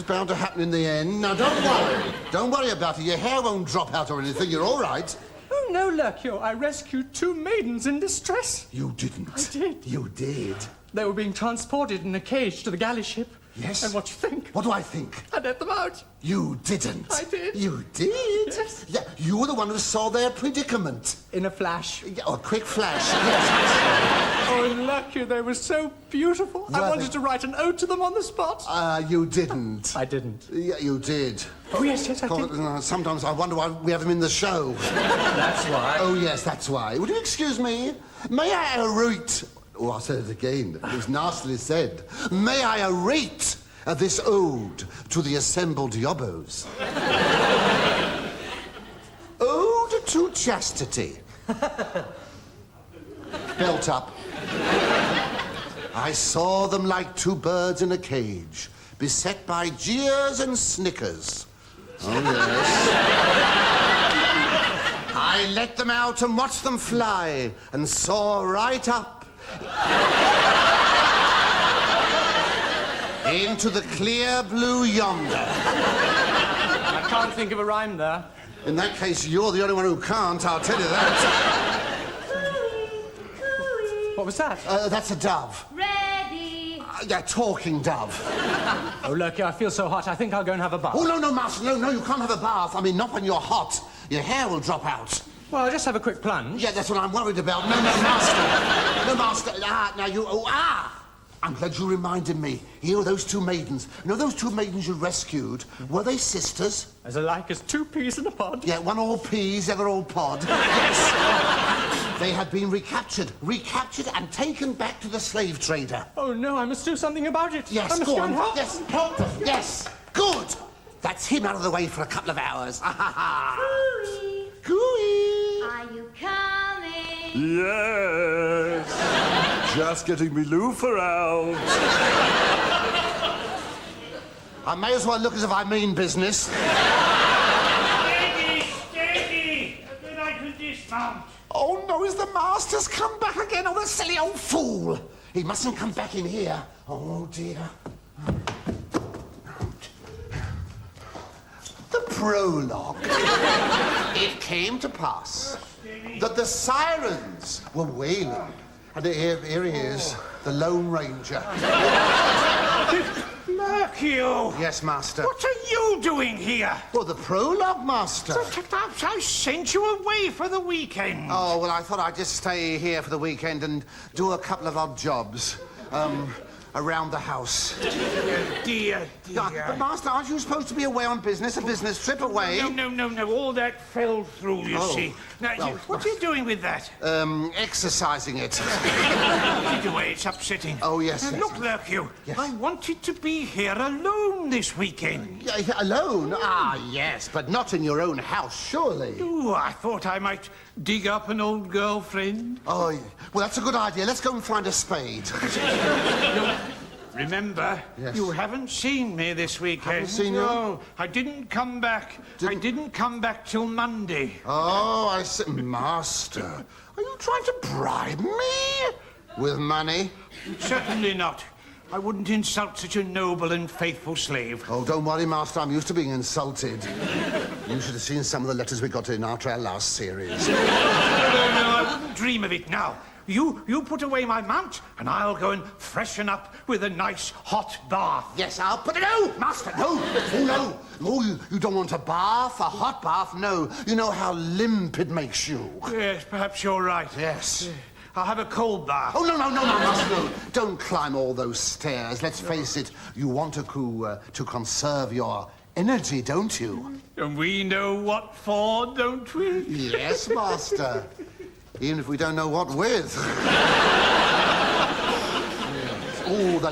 bound to happen in the end. Now, don't worry. Don't worry about it. Your hair won't drop out or anything. You're all right. Oh, no, Lurkio. I rescued 2 maidens in distress. You didn't. I did. You did. They were being transported in a cage to the galley ship. Yes? And what do you think? What do I think? I let them out. You didn't. I did. You did? Yes. Yeah, you were the one who saw their predicament. In a flash. Yeah, a quick flash. Yes. Oh, Lurkio, they were so beautiful. I wanted to write an ode to them on the spot. You didn't. I didn't. Yeah, you did. Oh, yes, I did. Sometimes I wonder why we have them in the show. That's why. Oh, yes, that's why. Would you excuse me? May I narrate... Oh, I'll say it again. It was nastily said. May I narrate this ode to the assembled yobbos? Ode to chastity. Belt up. I saw them like 2 birds in a cage, beset by jeers and snickers. Oh, yes. I let them out and watched them fly and saw right up into the clear blue yonder. I can't think of a rhyme there. In that case, you're the only one who can't, I'll tell you that. What was that? That's a dove. Ready. Yeah, talking dove. Oh, Lurky, I feel so hot. I think I'll go and have a bath. Oh, no, Master, no, you can't have a bath. I mean, not when you're hot. Your hair will drop out. Well, I'll just have a quick plunge. Yeah, that's what I'm worried about. No, Master. No, Master. Now you... I'm glad you reminded me. Here are those two maidens. You know those two maidens you rescued? Were they sisters? As alike as two peas in a pod. Yeah, one all peas, the other all pod. Yes. They had been recaptured and taken back to the slave trader. Oh, no, I must do something about it. Yes, I must go go on. and help. Yes, help them. Yes, good. That's him out of the way for a couple of hours. Cooey. Cooey. Are you coming? Yes. Just getting me loofah out. I may as well look as if I mean business. Steady! Then I can dismount. Oh, no, is the master's come back again? Oh, the silly old fool. He mustn't come back in here. Oh, dear. The prologue. It came to pass that the sirens were wailing. And here he is, the Lone Ranger. Mercure! Yes, Master. What are you doing here? Well, the prologue, Master. I sent you away for the weekend. Oh, well, I thought I'd just stay here for the weekend and do a couple of odd jobs. Around the house. Dear. But, Master, aren't you supposed to be away on business? A business trip away? No. All that fell through, you see. Now, what are you doing with that? Exercising it. The way it's upsetting. Oh, yes. Now, look, Mercure. Yes. I wanted to be here alone this weekend. Yeah, alone? Ah, yes, but not in your own house, surely. Oh, I thought I might dig up an old girlfriend. Oh, well, that's a good idea. Let's go and find a spade. Remember, Yes. you haven't seen me this weekend. Haven't seen you? No, I didn't come back. I didn't come back till Monday. Oh, I see. Master, are you trying to bribe me? With money? Certainly not. I wouldn't insult such a noble and faithful slave. Oh, don't worry, Master. I'm used to being insulted. You should have seen some of the letters we got in after our last series. No, I wouldn't dream of it now. You put away my mount, and I'll go and freshen up with a nice hot bath. Yes, I'll put it. No, Master, no. Oh, no. Oh, you don't want a bath, a hot bath? No. You know how limp it makes you. Yes, perhaps you're right. Yes. I'll have a cold bath. Oh, no, Master, no. Don't climb all those stairs. Let's face it, you want to conserve your energy, don't you? And we know what for, don't we? Yes, Master. Even if we don't know what with. Oh, the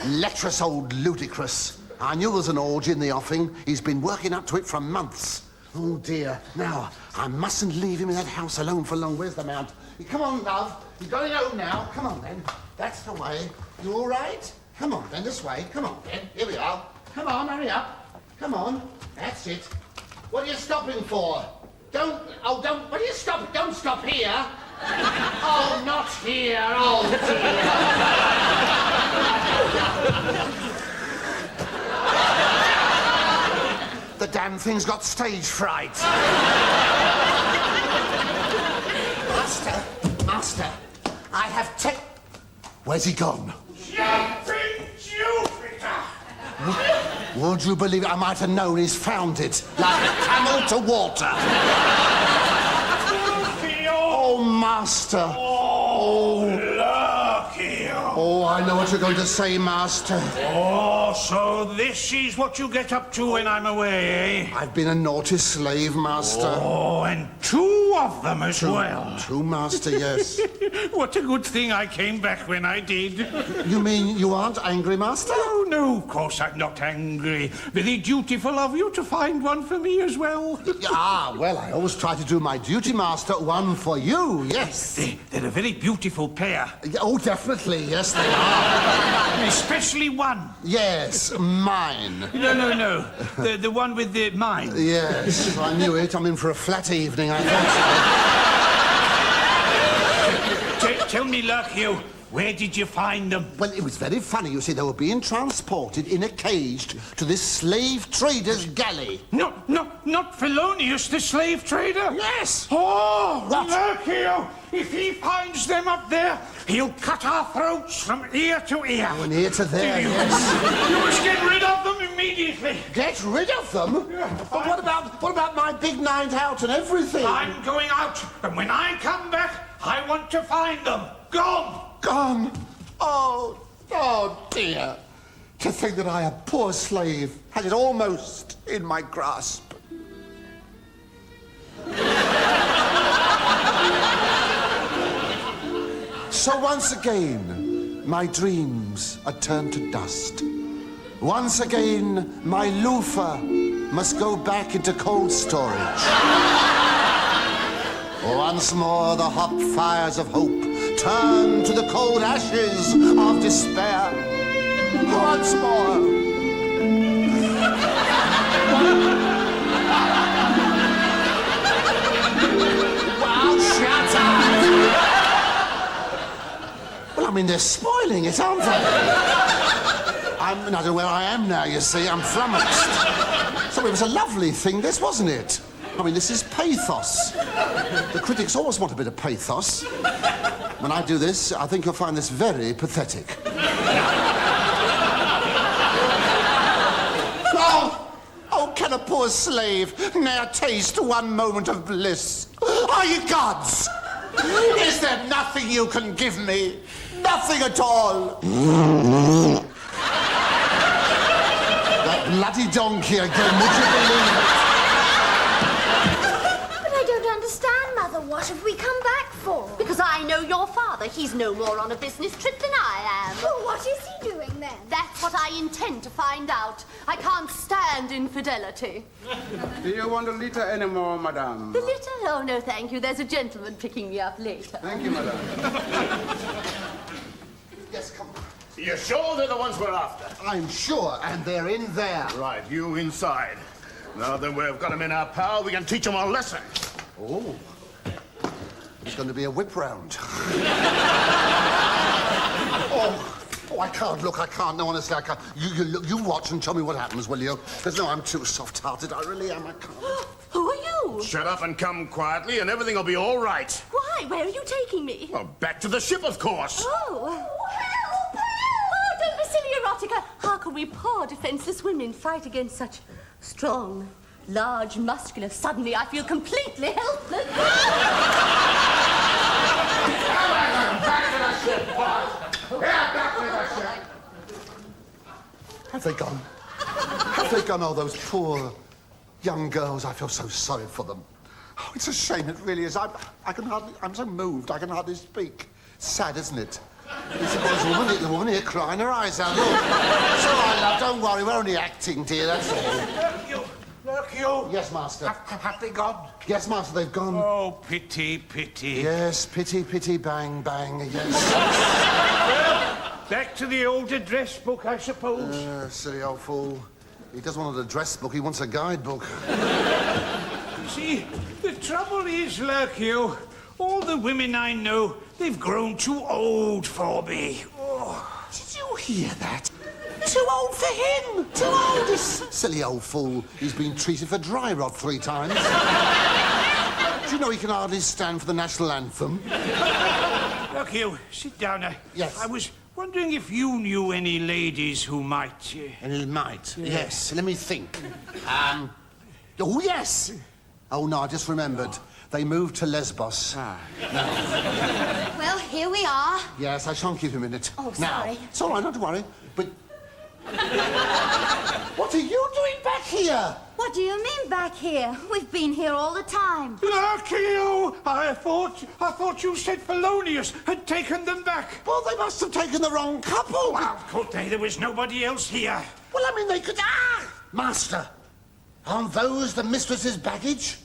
lecherous old ludicrous. I knew there was an orgy in the offing. He's been working up to it for months. Oh, dear. Now, I mustn't leave him in that house alone for long. Where's the mount? Come on, love. You're going home now. Come on, then. That's the way. You all right? Come on, then, this way. Come on, then. Here we are. Come on, hurry up. Come on. That's it. What are you stopping for? What are you stopping? Don't stop here. Oh, not here. Oh, dear. The damn thing's got stage fright. Master, I have Where's he gone? Jumping Jupiter! Would you believe it? I might have known he's found it. Like a camel to water. Oh, Master. Oh, lucky. Oh, I know what you're going to say, Master. Oh, so this is what you get up to when I'm away, eh? I've been a naughty slave, Master. Oh, and two of them as well. True, Master, yes. What a good thing I came back when I did. You mean you aren't angry, Master? Oh, no, of course I'm not angry. Very dutiful of you to find one for me as well. Ah, well, I always try to do my duty, Master. One for you, yes. They're a very beautiful pair. Oh, definitely, yes, they are. Especially one. Yes. Yes, mine. No. The one with the mine. Yes, I knew it. I'm in for a flat evening, I thought Tell me, Lurkio, where did you find them? so. Well, it was very funny. You see, they were being transported in a cage to this slave trader's galley. Not Felonius, the slave trader? Yes! Oh, What? Lurkio, if he finds them up there, he'll cut our throats from ear to ear. From here to there, You yes. must get rid of them immediately. Get rid of them? But what about my big night out and everything? I'm going out, and when I come back, I want to find them. Gone! Gone. Oh, dear. To think that I, a poor slave, had it almost in my grasp. So once again, my dreams are turned to dust. Once again, my loofah must go back into cold storage. Once more, the hot fires of hope turn to the cold ashes of despair. Once more. Well, shut up! Well, I mean, they're spoiling it, aren't they? I don't know where I am now, you see. I'm flummoxed. So it was a lovely thing, this, wasn't it? I mean, this is pathos. The critics always want a bit of pathos. When I do this, I think you'll find this very pathetic. Oh, can a poor slave ne'er taste one moment of bliss? Are you gods? Is there nothing you can give me? Nothing at all? That bloody donkey again, would you believe it? What have we come back for? Because I know your father. He's no more on a business trip than I am. Well, what is he doing then? That's what I intend to find out. I can't stand infidelity. Do you want a litter anymore, madame? The litter? Oh, no, thank you. There's a gentleman picking me up later. Thank you, madame. Yes, come on. You're sure they're the ones we're after? I'm sure, and they're in there. Right, you inside. Now that we've got them in our power, we can teach them a lesson. Oh. It's going to be a whip round. Oh, I can't. Look, I can't. No, honestly, I can't. You watch and tell me what happens, will you? Because, no, I'm too soft-hearted. I really am. I can't. Who are you? Shut up and come quietly, and everything will be all right. Why? Where are you taking me? Well, back to the ship, of course. Oh, don't be silly, erotica. How can we poor defenseless women fight against such strong, large, muscular... Suddenly, I feel completely helpless. Back to the ship, boys. Yeah, back to the ship. Have they gone? Have they gone? Oh, those poor young girls. I feel so sorry for them. Oh, it's a shame. It really is. I'm so moved. I can hardly speak. Sad, isn't it? There's a woman here crying her eyes out. Look. It's all right, love. Don't worry. We're only acting, dear. That's all. Lurkio. Yes, master. Have they gone? Yes, master. They've gone. Oh, pity, pity. Yes, pity, pity, bang, bang. Yes. Well, back to the old address book, I suppose. Silly old fool. He doesn't want an address book. He wants a guidebook. See, the trouble is, Lurkio, all the women I know, they've grown too old for me. Oh. Did you hear that? Too old for him! Too old! This silly old fool. He's been treated for dry rot 3 times. Do you know he can hardly stand for the national anthem? Lurkio, sit down. Yes. I was wondering if you knew any ladies who might... Any might? Yes. Let me think. Oh, yes! Oh, no, I just remembered. They moved to Lesbos. Well, here we are. Yes, I shan't keep a minute. Oh, now, sorry. it's all right, not to worry. But... What are you doing back here? What do you mean back here? We've been here all the time. Lurkio! I thought you said Felonius had taken them back. Well, they must have taken the wrong couple. Well, could they? There was nobody else here. Well, I mean, they could... Master, aren't those the mistress's baggage?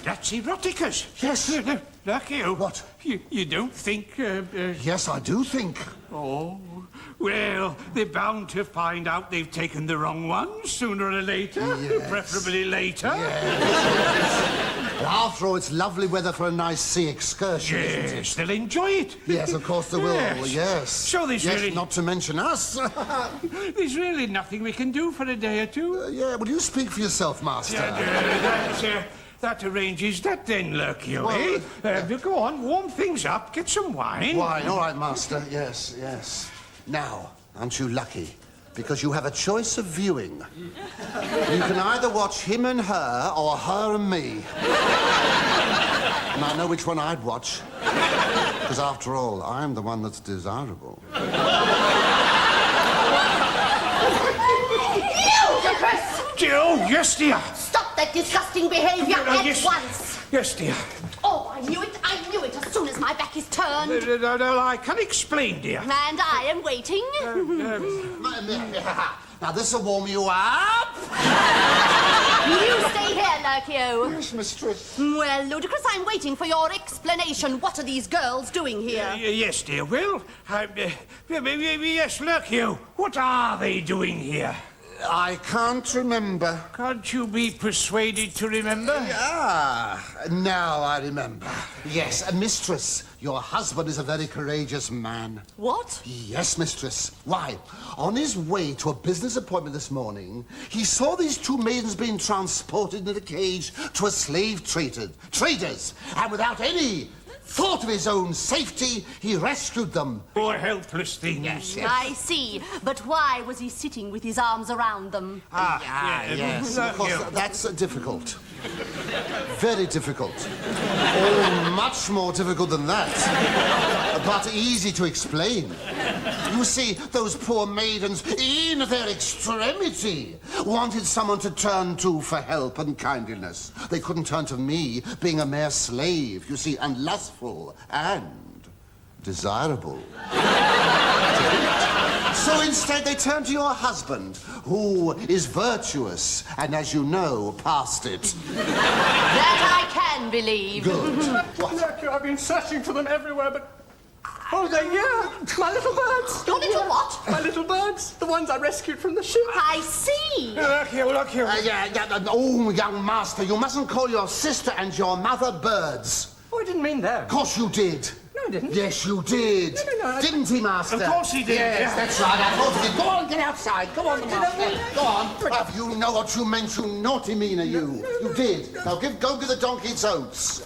That's erotica's. Yes. No, Lurkio. What? You don't think... Yes, I do think. Oh, Well, they're bound to find out they've taken the wrong one sooner or later. Yes. Preferably later. Yes. But after all, it's lovely weather for a nice sea excursion, isn't Yes, it? they'll enjoy it. Yes, of course they will. Yes. So there's yes, really... not to mention us. There's really nothing we can do for a day or two. Yeah, well, you speak for yourself, Master. That arranges that then, Lurkio, Well, eh? Go on, warm things up, get some wine. Wine, all right, Master. Yes, yes. Now, aren't you lucky? Because you have a choice of viewing. You can either watch him and her, or her and me. And I know which one I'd watch. Because after all, I'm the one that's desirable. Ludicrous! Oh, yes, dear. Stop that disgusting behaviour at once! Yes, dear. Oh, I knew it as soon as my back is turned. No, I can explain, dear. And I am waiting. Now, this'll warm you up. You stay here, Lurkio. Yes, mistress. Well, Ludicrous, I'm waiting for your explanation. What are these girls doing here? Yes, dear. Well, yes, Lurkio. What are they doing here? I can't remember. Can't you be persuaded to remember? Now I remember. Yes, mistress, your husband is a very courageous man. What? Yes, mistress. Why, on his way to a business appointment this morning, he saw these two maidens being transported in a cage to a slave traders, and without any thought of his own safety, he rescued them. Poor helpless things. Yes. I see. But why was he sitting with his arms around them? Yes. Of course, that's difficult. Very difficult. Oh, much more difficult than that. But easy to explain. You see, those poor maidens, in their extremity, wanted someone to turn to for help and kindliness. They couldn't turn to me, being a mere slave, you see, and lustful and desirable. So instead, they turned to your husband, who is virtuous, and as you know, past it. That I can believe. Good. Lurkio, I've been searching for them everywhere, but... Oh, they're here! My little birds! Your little what? My little birds. The ones I rescued from the ship. I see. Lurkio. Oh, young master, you mustn't call your sister and your mother birds. Oh, I didn't mean them. Of course you did. No, I didn't. Yes, you did. No, Didn't he, Master? Of course he did. Yes, that's right. I thought he did. Go on, get outside. Go on, Master. Go on. If you know what you meant, you naughty meaner, you. You did. Now, go give the donkey its oats.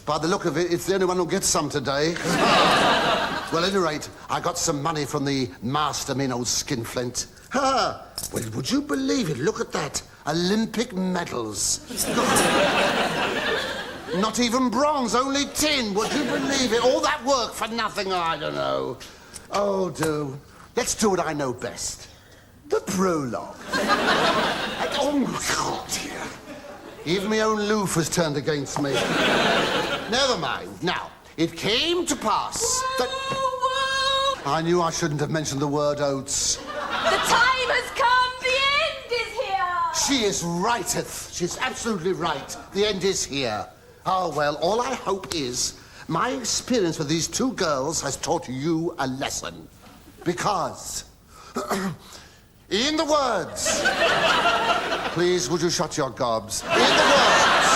By the look of it, it's the only one who'll get some today. Well, at any rate, I got some money from the master, mean old skinflint. Well, would you believe it? Look at that. Olympic medals. Not even bronze, only tin. Would you believe it? All that work for nothing, I don't know. Oh, let's do what I know best. The prologue. Oh, God, dear. Even my own loof was turned against me. Never mind. Now, it came to pass that... I knew I shouldn't have mentioned the word oats. The time has come. The end is here. She is righteth. She's absolutely right. The end is here. Oh, well, all I hope is my experience with these two girls has taught you a lesson. Because... in the words... Please, would you shut your gobs? In the words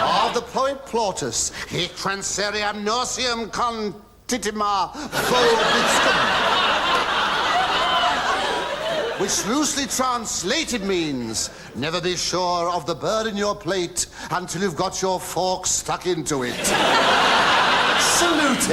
of the poet Plautus, hic transeriam nauseam contitima vobiscum. Which loosely translated means, never be sure of the bird in your plate until you've got your fork stuck into it. Salute.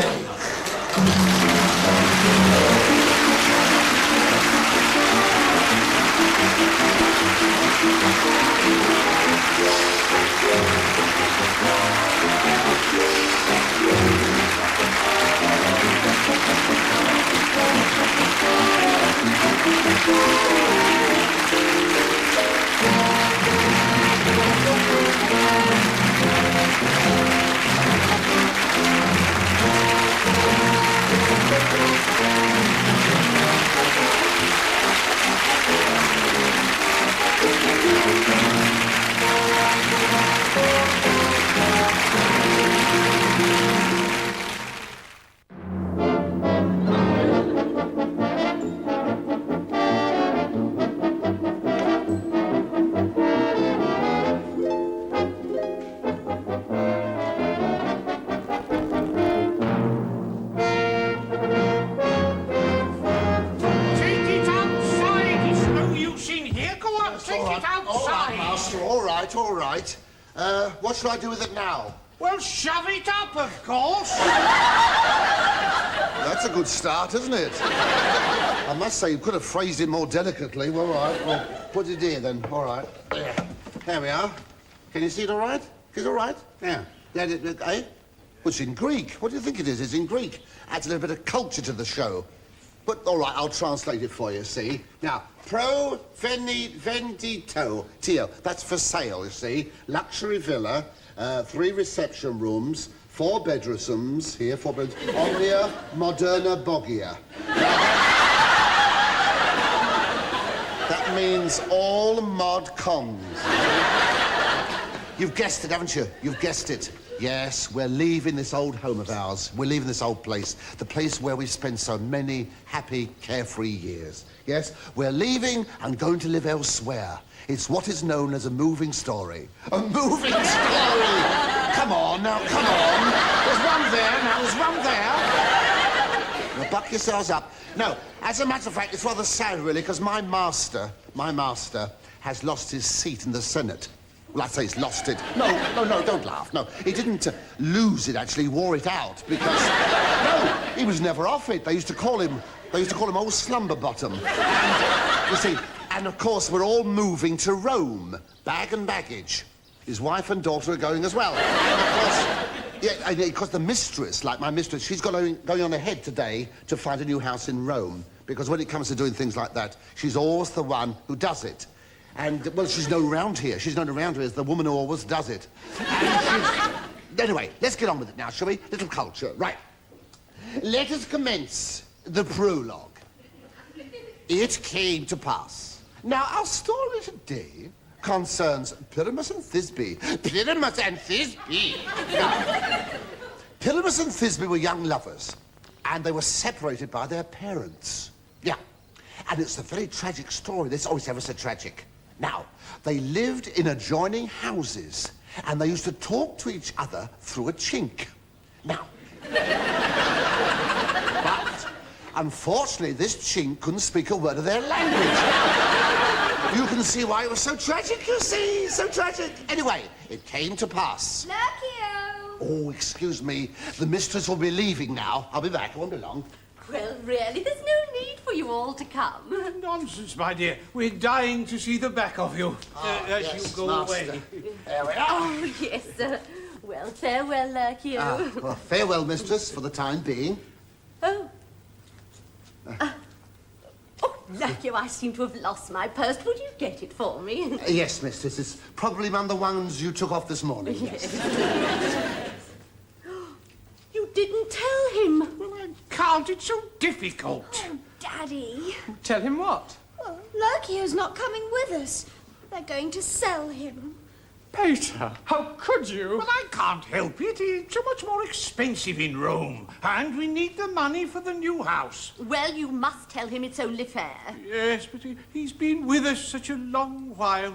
right. What should I do with it now? Well, shove it up, of course. That's a good start, isn't it? I must say, you could have phrased it more delicately. Well, all right, well, put it here, then. All right. There we are. Can you see it all right? Is it all right? Yeah. Eh? Well, it's in Greek. What do you think it is? It's in Greek. Adds a little bit of culture to the show. But, all right, I'll translate it for you, see? Now, pro vendito. Tio, that's for sale, you see. Luxury villa, 3 reception rooms, 4 bedrooms, here, 4 bedrooms, Omnia Moderna Bogia. That means all mod cons. You've guessed it, haven't you? You've guessed it. Yes, we're leaving this old home of ours. We're leaving this old place. The place where we've spent so many happy, carefree years. Yes, we're leaving and going to live elsewhere. It's what is known as a moving story. A moving story! Come on, now, come on. There's one there, now there's one there. Now, buck yourselves up. No, as a matter of fact, it's rather sad, really, because my master has lost his seat in the Senate. Well, I'd say he's lost it. No, don't laugh. No, he didn't lose it, actually. He wore it out because... No, he was never off it. They used to call him old slumber bottom. And, you see, and of course, we're all moving to Rome. Bag and baggage. His wife and daughter are going as well. And of course... Yeah, because the mistress, like my mistress, she's going on ahead today to find a new house in Rome. Because when it comes to doing things like that, she's always the one who does it. And, well, she's known around here. She's known around here as the woman who always does it. And anyway, let's get on with it now, shall we? Little culture. Right. Let us commence the prologue. It came to pass. Now, our story today concerns Pyramus and Thisbe. Pyramus and Thisbe. Now, Pyramus and Thisbe were young lovers, and they were separated by their parents. Yeah. And it's a very tragic story. It's always ever so tragic. Now, they lived in adjoining houses, and they used to talk to each other through a chink. Now, but unfortunately, this chink couldn't speak a word of their language. You can see why it was so tragic, you see, so tragic. Anyway, it came to pass. Lucky-o! Oh, excuse me. The mistress will be leaving now. I'll be back. I won't be long. Well, really, there's no need for you all to come. Nonsense, my dear. We're dying to see the back of you as yes, you go master. away. There we are. Oh, yes. Well, farewell, Lucky-o. Well, farewell, mistress, for the time being. Oh. Oh, Lucky-o, I seem to have lost my purse. Would you get it for me? Yes, mistress. It's probably among the ones you took off this morning. Yes. You didn't tell him. Well, I can't. It's so difficult. Oh, Daddy. Tell him what? Well, Lucky-o's not coming with us. They're going to sell him. Peter, how could you? Well, I can't help it. It's so much more expensive in Rome. And we need the money for the new house. Well, you must tell him it's only fair. Yes, but he's been with us such a long while.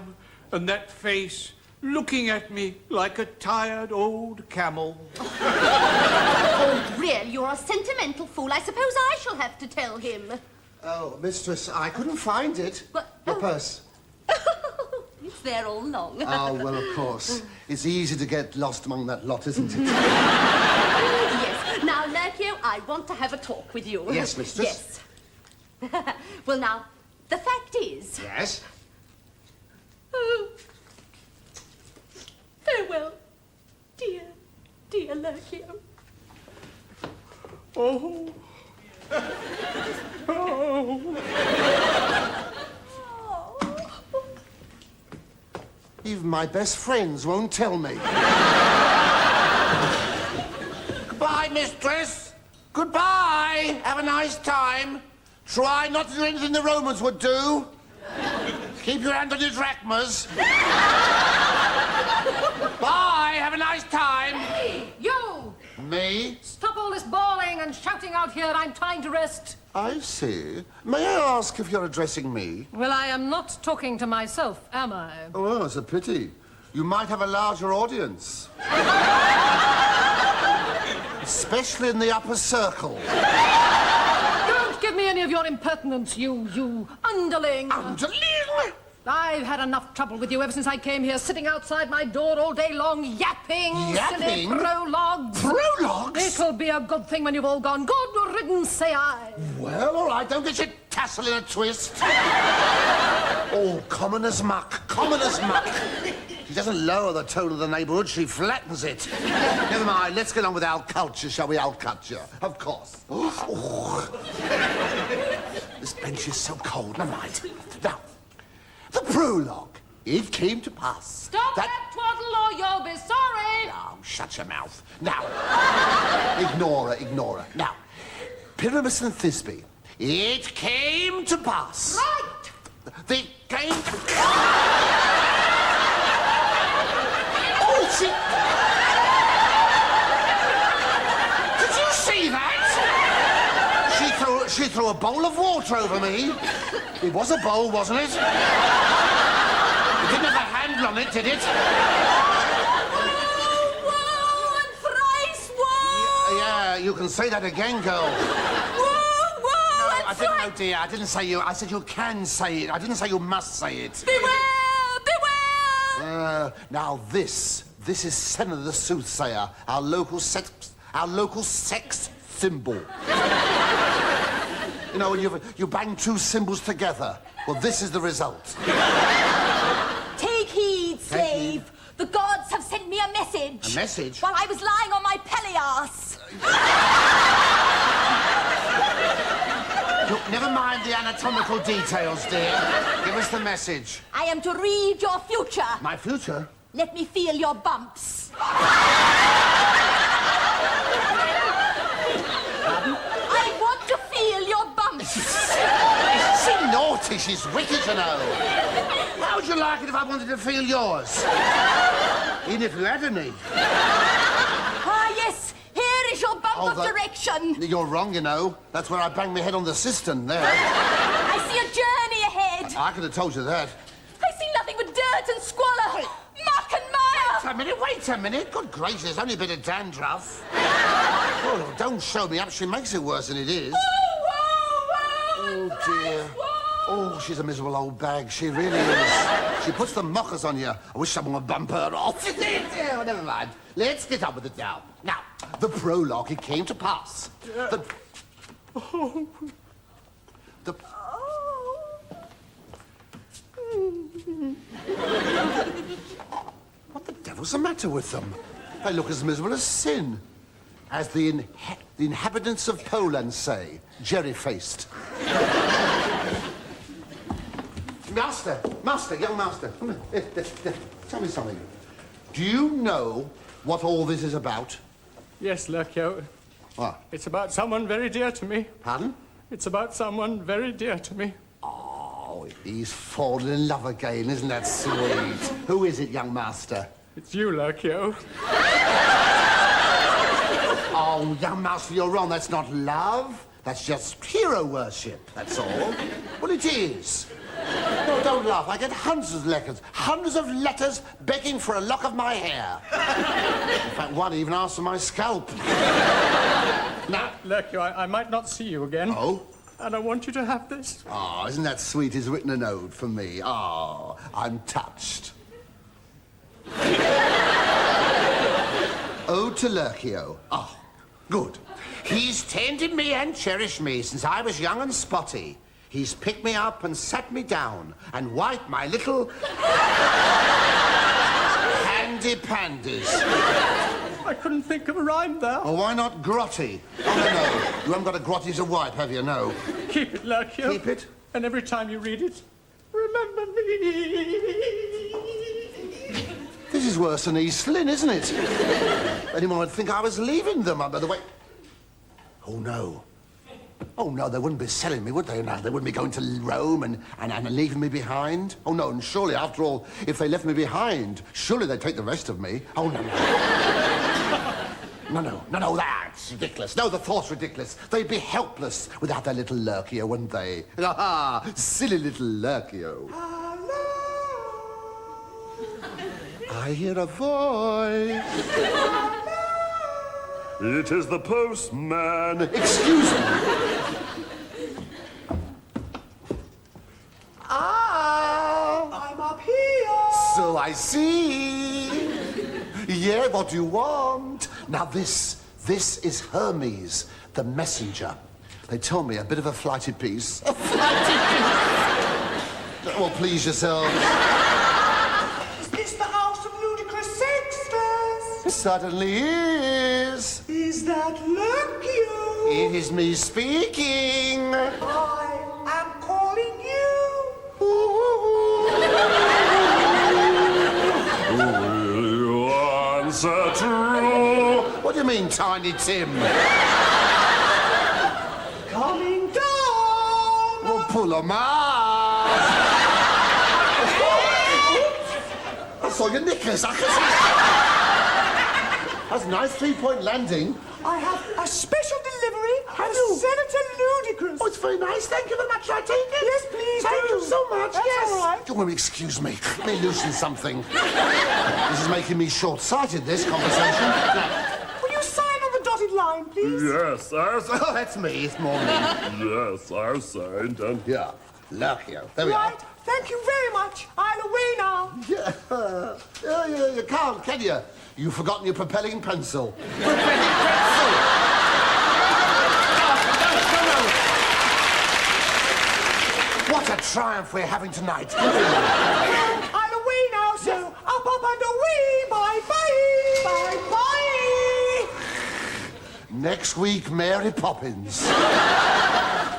And that face, looking at me like a tired old camel. Oh, really, you're a sentimental fool. I suppose I shall have to tell him. Oh, mistress, I couldn't find it. What? The purse. It's there all along. Oh, well, of course. It's easy to get lost among that lot, isn't it? Yes. Now, Lucky-o, I want to have a talk with you. Yes, mistress. Yes. Well, now, the fact is... Yes? Oh. Farewell, dear Lucky-o. Oh. Oh. Even my best friends won't tell me. Goodbye, mistress. Goodbye. Have a nice time. Try not to do anything the Romans would do. Keep your hand on your drachmas. Bye. Have a nice time. Hey, you! Me? Stop all this bawling and shouting out here. I'm trying to rest. I see. May I ask if you're addressing me? Well, I am not talking to myself, am I? Oh, well, it's a pity. You might have a larger audience. Especially in the upper circle. Don't give me any of your impertinence, you underling. Underling? I've had enough trouble with you ever since I came here, sitting outside my door all day long, yapping. Yapping? Silly prologues. Prologues? It'll be a good thing when you've all gone. Good riddance, say I. Well, all right, don't get your tassel in a twist. Oh, common as muck, common as muck. She doesn't lower the tone of the neighbourhood, she flattens it. Never mind, let's get on with our culture, shall we? Our culture, of course. Oh. This bench is so cold, never mind. Now, the prologue. It came to pass. Stop that twaddle or you'll be sorry. Oh, shut your mouth. Now, ignore her. Now, Pyramus and Thisbe. It came to pass. Right. They came... Oh, she... Did you see that? She threw a bowl of water over me. It was a bowl, wasn't it? It didn't have a handle on it, did it? Whoa, and thrice whoa! Yeah, you can say that again, girl. No, dear. I didn't say you. I said you can say it. I didn't say you must say it. Beware! Beware! Now this is Senna the Soothsayer, our local sex symbol. You know, when you bang two symbols together. Well, this is the result. Take heed, slave. The gods have sent me a message. A message? While I was lying on my pellias. Look, never mind the anatomical details, dear. Give us the message. I am to read your future. My future? Let me feel your bumps. I want to feel your bumps. She's naughty. She's wicked, you know. How would you like it if I wanted to feel yours? Even if you had any. Ah, yes. Here is your bump of direction. You're wrong, you know. That's where I banged my head on the cistern there. I see a journey ahead. I could have told you that. I see nothing but dirt and squalor. Muck and mire. Wait a minute. Good gracious, there's only a bit of dandruff. Oh, don't show me up. She makes it worse than it is. Oh, dear. Oh, she's a miserable old bag. She really is. She puts the mockers on you. I wish someone would bump her off. Oh, never mind. Let's get on with it now. Now, the prologue, it came to pass. What the devil's the matter with them? They look as miserable as sin. As the inhabitants of Poland say, jerry-faced. Young master, come here. Tell me something. Do you know what all this is about? Yes, Lurkio. What? It's about someone very dear to me. Pardon? It's about someone very dear to me. Oh, he's fallen in love again, isn't that sweet? Who is it, young master? It's you, Lurkio. Oh, young master, you're wrong. That's not love. That's just hero worship, that's all. Well, it is. No, don't laugh. I get hundreds of letters begging for a lock of my hair. In fact, one even asked for my scalp. Now... Lurkio, I might not see you again. Oh? And I want you to have this. Oh, isn't that sweet? He's written a note for me. Oh, I'm touched. Ode to Lurkio. Oh, good. He's tended me and cherished me since I was young and spotty. He's picked me up and sat me down and wiped my little handy-pandies. I couldn't think of a rhyme there. Well, why not grotty? Oh, no. You haven't got a grotty to wipe, have you? No. Keep it, Lurkio. Keep it? And every time you read it, remember me. This is worse than East Lynne, isn't it? Anyone would think I was leaving them, by the way. Oh, no. Oh, no, they wouldn't be selling me, would they? No, they wouldn't be going to Rome and leaving me behind. Oh, no, and surely, after all, if they left me behind, surely they'd take the rest of me. Oh, no, no. No, that's ridiculous. No, the thought's ridiculous. They'd be helpless without their little Lurkio, wouldn't they? Ah, silly little Lurkio. Hello. I hear a voice. It is the postman. Excuse me. Ah! So I see. Yeah, what do you want? Now this is Hermes, the messenger. They told me a bit of a flighty piece. A flighty piece? Well, please yourselves. Is this the house of ludicrous sexters? It certainly is. Is that Lucio? It is me speaking. I am calling you. Will you answer true? What do you mean, Tiny Tim? Coming down. Well, pull 'em up. I saw your knickers. I can see. That's a nice three-point landing. I have a special delivery Have of you? Senator Ludicrous. Oh, it's very nice. Thank you very much. I take it. Yes, please Thank do. you so much. That's yes. all right. Oh, excuse me. Let me loosen something. This is making me short-sighted, this conversation. Will you sign on the dotted line, please? Yes, Oh, that's me. It's more me. yes, I've signed and... Yeah. Lucio. There we are. Right. Thank you very much. I'll away now. Yeah, you can't, can you? You've forgotten your propelling pencil. Propelling pencil! What a triumph we're having tonight. I'll away now, so up and away. Bye-bye. Bye-bye. Next week, Mary Poppins.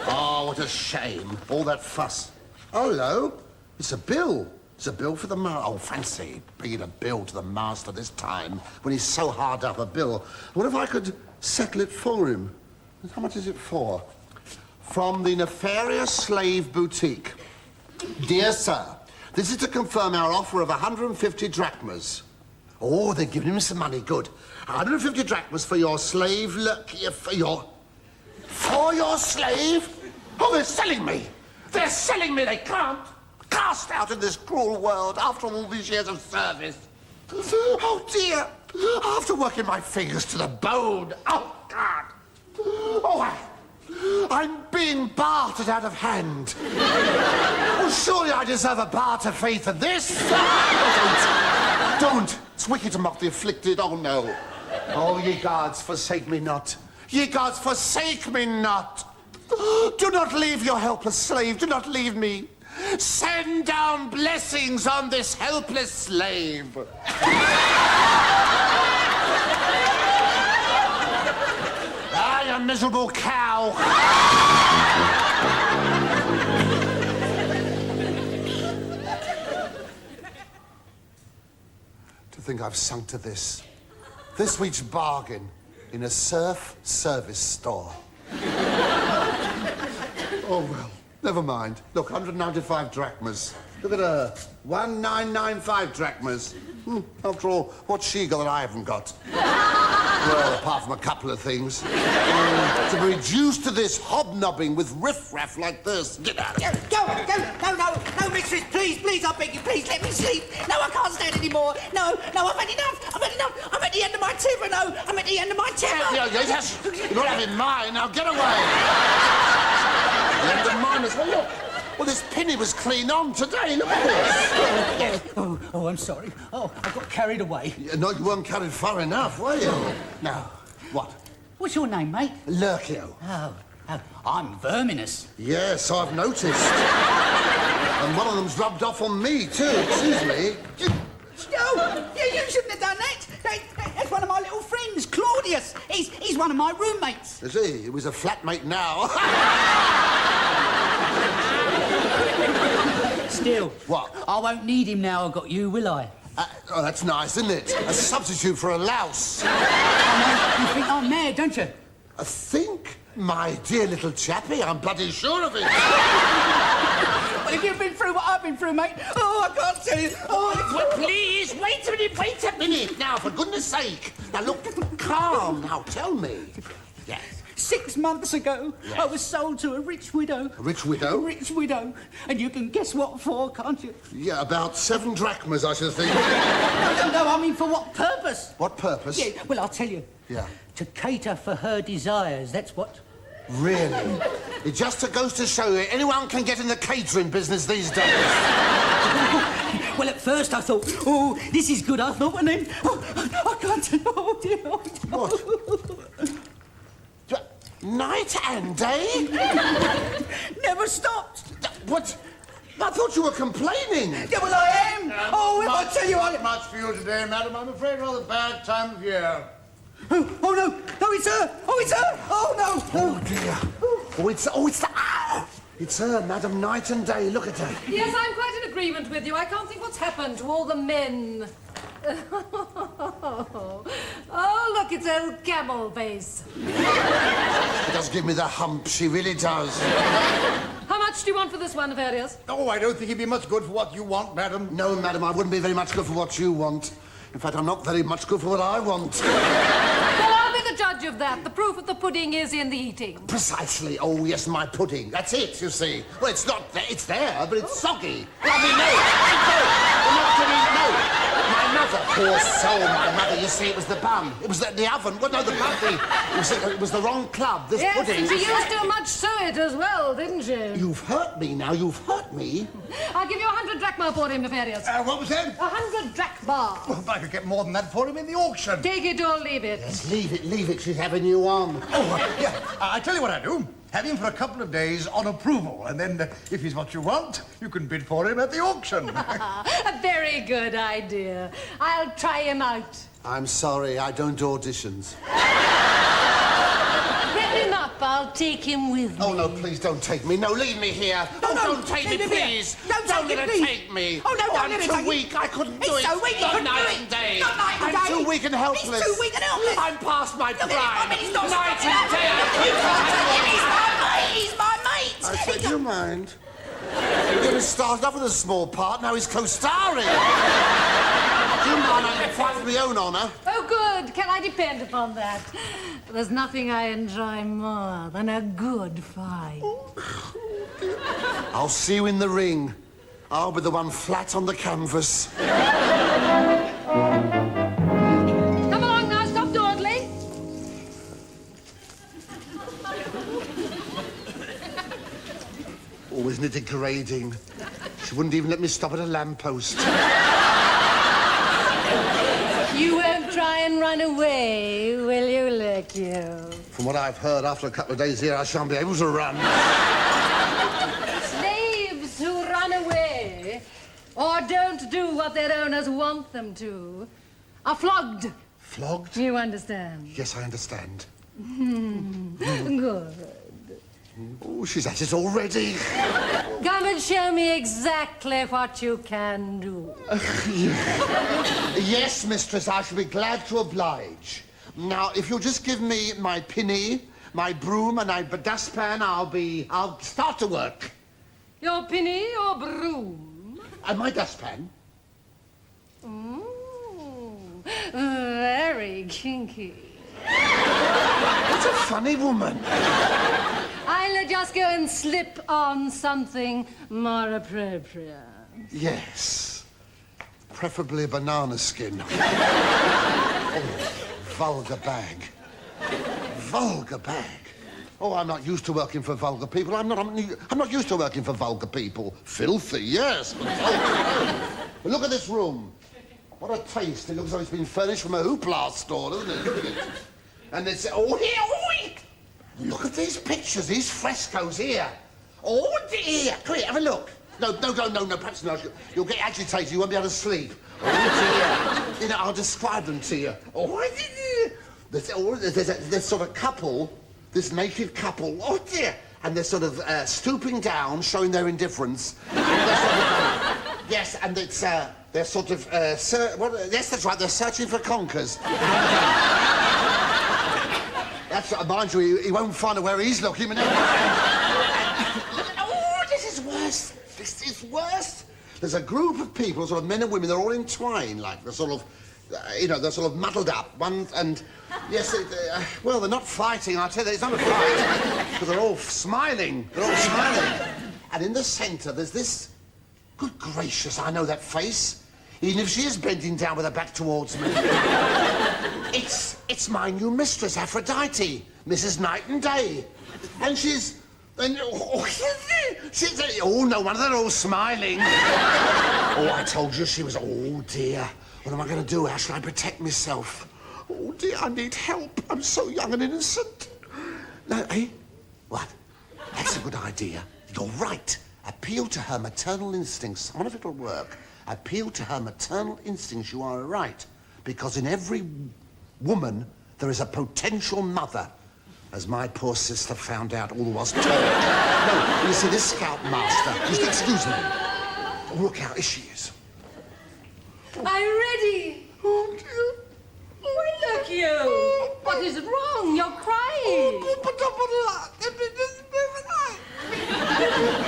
Oh, what a shame. All that fuss. Oh, hello. It's a bill. It's a bill for the master. Oh, fancy bringing a bill to the master this time when he's so hard up a bill. What if I could settle it for him? How much is it for? From the Nefarious Slave Boutique. Dear sir, this is to confirm our offer of 150 drachmas. Oh, they're giving him some money. Good. 150 drachmas for your slave. For your slave? Oh, they're selling me. They're selling me. They can't. Cast out in this cruel world after all these years of service. Oh, dear. After working my fingers to the bone. Oh, God. Oh, I'm being bartered out of hand. Well, surely I deserve a barter fee for this. Don't. It's wicked to mock the afflicted. Oh, no. Oh, ye gods, forsake me not. Ye gods, forsake me not. Do not leave your helpless slave. Do not leave me. Send down blessings on this helpless slave. Ah, you miserable cow. To think I've sunk to this. This week's bargain in a surf service store. Oh, well. Never mind. Look, 195 drachmas. Look at her. 1995 drachmas. After all, what's she got that I haven't got? Well, apart from a couple of things. To be reduced to this hobnobbing with riffraff like this. Get out. No, mistress, please, I beg you, please, let me sleep. No, I can't stand anymore. No, I've had enough. I'm at the end of my tether, no. I'm at the end of my tether. Yes, you're not having mine. Now get away. The end of mine as well. Look. Well, this penny was clean on today. Look at this. Oh, I'm sorry. Oh, I got carried away. No, you weren't carried far enough, were you? Now, what? What's your name, mate? Lucio. Oh, I'm Verminous. Yes, I've noticed. And one of them's rubbed off on me, too. Excuse me. No, you shouldn't have done that. That's one of my little friends, Claudius. He's one of my roommates. Is he? He was a flatmate now. Still. What? I won't need him now I've got you, will I? Oh, that's nice, isn't it? A substitute for a louse. Oh, no, you think I'm mad, don't you? I think, my dear little chappie, I'm bloody sure of it. Well, if you've been through what I've been through, mate, oh, I can't tell you. Oh, well, please, wait a minute now, for goodness sake. Now, look, calm. Now, tell me. Yes. 6 months ago, Yes. I was sold to a rich widow. A rich widow? A rich widow. And you can guess what for, can't you? Yeah, about 7 drachmas, I should think. No, I mean, for what purpose? What purpose? Yeah, well, I'll tell you. Yeah. To cater for her desires, that's what. Really? It just goes to show you, anyone can get in the catering business these days. Well, at first I thought, oh, this is good, I thought, and then, I can't, oh dear. What? Night and day? Never stopped. What? I thought you were complaining. Yeah, well, I am. Oh, if I tell you... Not much for you today, madam. I'm afraid rather bad time of year. Oh, no. No, it's her. Oh, it's her. Oh, no. Oh, dear. It's her, Madam Night and Day. Look at her. Yes, I'm quite in agreement with you. I can't think what's happened to all the men. Oh, look, it's old Camel Face. She does give me the hump, she really does. How much do you want for this one, Various? Oh, I don't think he'd be much good for what you want, madam. No, madam, I wouldn't be very much good for what you want. In fact, I'm not very much good for what I want. Well, I'll be the judge of that. The proof of the pudding is in the eating. Precisely. Oh, yes, my pudding. That's it, you see. Well, it's not there. It's there, but it's soggy. Well, I mean, no. My mother, poor soul, my mother, you see, it was the bun. It was the oven. Well, no, the bun. It was the wrong club. This pudding... Yes, she used to much suet as well, didn't she? You've hurt me now. You've hurt me. I'll give you 100 drachma for him, Various. What was that? 100 drachma. Well, I could get more than that for him in the auction. Take it or leave it. Yes, leave it. She's having you on. Oh, yeah. I tell you what I do. Have him for a couple of days on approval, and then, if he's what you want, you can bid for him at the auction. A very good idea. I'll try him out. I'm sorry, I don't do auditions. Get him up. I'll take him with me. Oh, no, please don't take me. No, leave me here. No, don't take me, please. Don't let her take me. Oh, no, don't I'm let her too take you. weak. I couldn't do it. He's so weak, he couldn't do Night it. and day. Not night and I'm day. too weak and helpless. He's too weak and helpless. I'm past my prime. He's not Night and day. He's my mate. I said, do you mind? He started off with a small part, now he's co-starring. Do you mind? I can fight for my own honour. Oh, good. Can I depend upon that? There's nothing I enjoy more than a good fight. I'll see you in the ring. I'll be the one flat on the canvas. Come along now, stop dawdling. Oh, isn't it degrading? She wouldn't even let me stop at a lamppost. You won't try and run away, will you, Lecchio? From what I've heard, after a couple of days here, I shan't be able to run. Slaves who run away or don't do what their owners want them to are flogged. Flogged? You understand? Yes, I understand. Good. Oh, she's at it already. Come and show me exactly what you can do. Yes, mistress, I shall be glad to oblige. Now, if you'll just give me my pinny, my broom, and my dustpan, I'll start to work. Your pinny or broom? And my dustpan. Very kinky. What a funny woman. I'll just go and slip on something more appropriate. Yes. Preferably a banana skin. Oh, vulgar bag. Vulgar bag. Oh, I'm not used to working for vulgar people. I'm not used to working for vulgar people. Filthy, yes, but vulgar. But look at this room. What a taste. It looks like it's been furnished from a hoopla store, doesn't it? Look at it. And it's... Oh, here! Oh, look at these pictures, these frescoes here. Oh, dear. Come here, have a look. No, perhaps not. You'll get agitated, you won't be able to sleep. Oh, dear. You know, I'll describe them to you. Oh, dear. There's sort of couple, this naked couple. Oh, dear. And they're sort of stooping down, showing their indifference. Yes, and it's, they're sort of, yes, that's right, they're searching for conkers. That's right, mind you, he won't find out where he's looking. Oh, this is worse. This is worse. There's a group of people, sort of men and women, they're all entwined, like, they're sort of, they're sort of muddled up. Yes, well, they're not fighting, I tell you, it's not a fight, because they're all smiling. They're all smiling. And in the centre, there's this... Good gracious, I know that face. Even if she is bending down with her back towards me. It's my new mistress, Aphrodite, Mrs. Night and Day. And she's And, oh, no wonder they're all smiling. Oh, I told you she was... Oh, dear. What am I going to do? How should I protect myself? Oh, dear, I need help. I'm so young and innocent. No, eh? What? That's a good idea. You're right. Appeal to her maternal instincts. Some of it'll work. Appeal to her maternal instincts. You are right. Because in every woman, there is a potential mother. As my poor sister found out all was told. No, you see, this scoutmaster... Just excuse me. Oh, look out, here she is. I'm ready. Oh, dear. Oh, look you. What is wrong? You're crying.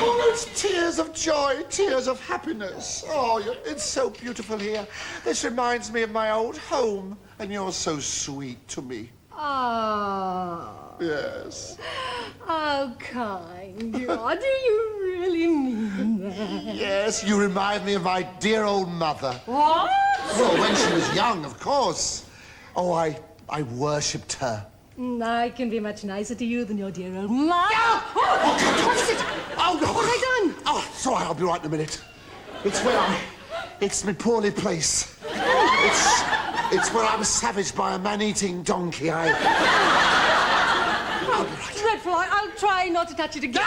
Oh, it's tears of joy, tears of happiness. Oh, it's so beautiful here. This reminds me of my old home, and you're so sweet to me. Oh. Yes. How kind you are. Do you really mean that? Yes, you remind me of my dear old mother. What? Well, when she was young, of course. Oh, I worshipped her. I can be much nicer to you than your dear old mother. Oh, what is it? Oh, no. What have I done? Oh, it's all right, I'll be right in a minute. It's my poorly place. It's where I was savaged by a man-eating donkey. Dreadful. I'll try not to touch it again.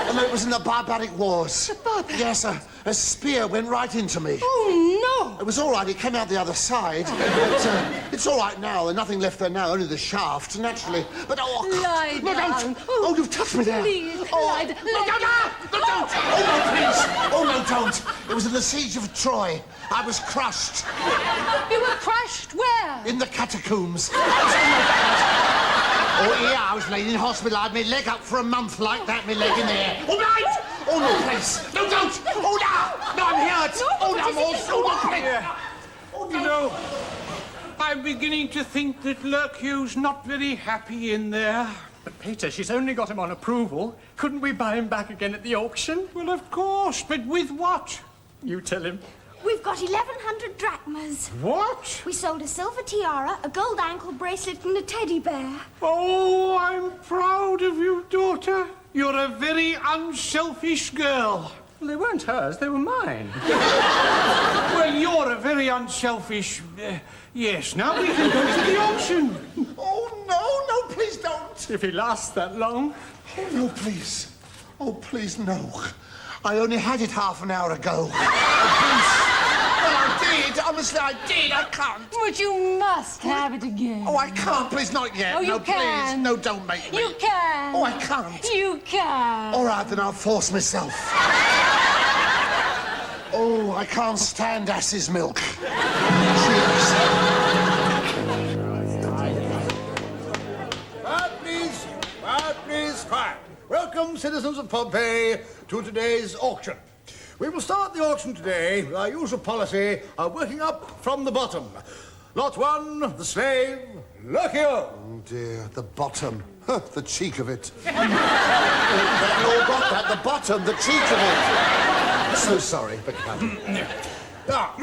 And it was in the barbaric wars. The barbaric? Yes, a spear went right into me. Oh, no. It was all right. It came out the other side. But, it's all right now. There's nothing left there now, only the shaft, naturally. But, Lie no, down. don't. Oh, you've touched me there. Please, lie down. No, don't. Oh, no, please. Oh, no, don't. It was in the siege of Troy. I was crushed. You were crushed where? In the catacombs. Oh, yeah, I was laid in hospital. I had my leg up for a month like that, my leg in there. All right! Oh, no, please. No, don't! Oh, no! No, I'm hurt! Oh, no, please! You know, I'm beginning to think that Lurkew's not very happy in there. But, Peter, she's only got him on approval. Couldn't we buy him back again at the auction? Well, of course, but with what? You tell him. We've got 1,100 drachmas. What? We sold a silver tiara, a gold ankle bracelet, and a teddy bear. Oh, I'm proud of you, daughter. You're a very unselfish girl. Well, they weren't hers, they were mine. Well, you're a very unselfish... yes, now we can go to the auction. Oh, no, please don't. If he lasts that long. Oh, no, please. Oh, please, no. I only had it half an hour ago. Please. Well, I did. Honestly, I did. I can't. But you must have it again. Oh, I can't. Please, not yet. Oh, you no, can. Please. No, don't make me. You can. Oh, I can't. You can. All right, then I'll force myself. Oh, I can't stand ass's milk. Cheers. Please, quiet. Welcome, citizens of Pompeii, to today's auction. We will start the auction today with our usual policy of working up from the bottom. Lot 1, the slave, Lurkeo. Oh, dear, the bottom. Huh, the cheek of it. You all got that, the bottom, the cheek of it. So sorry, but Now,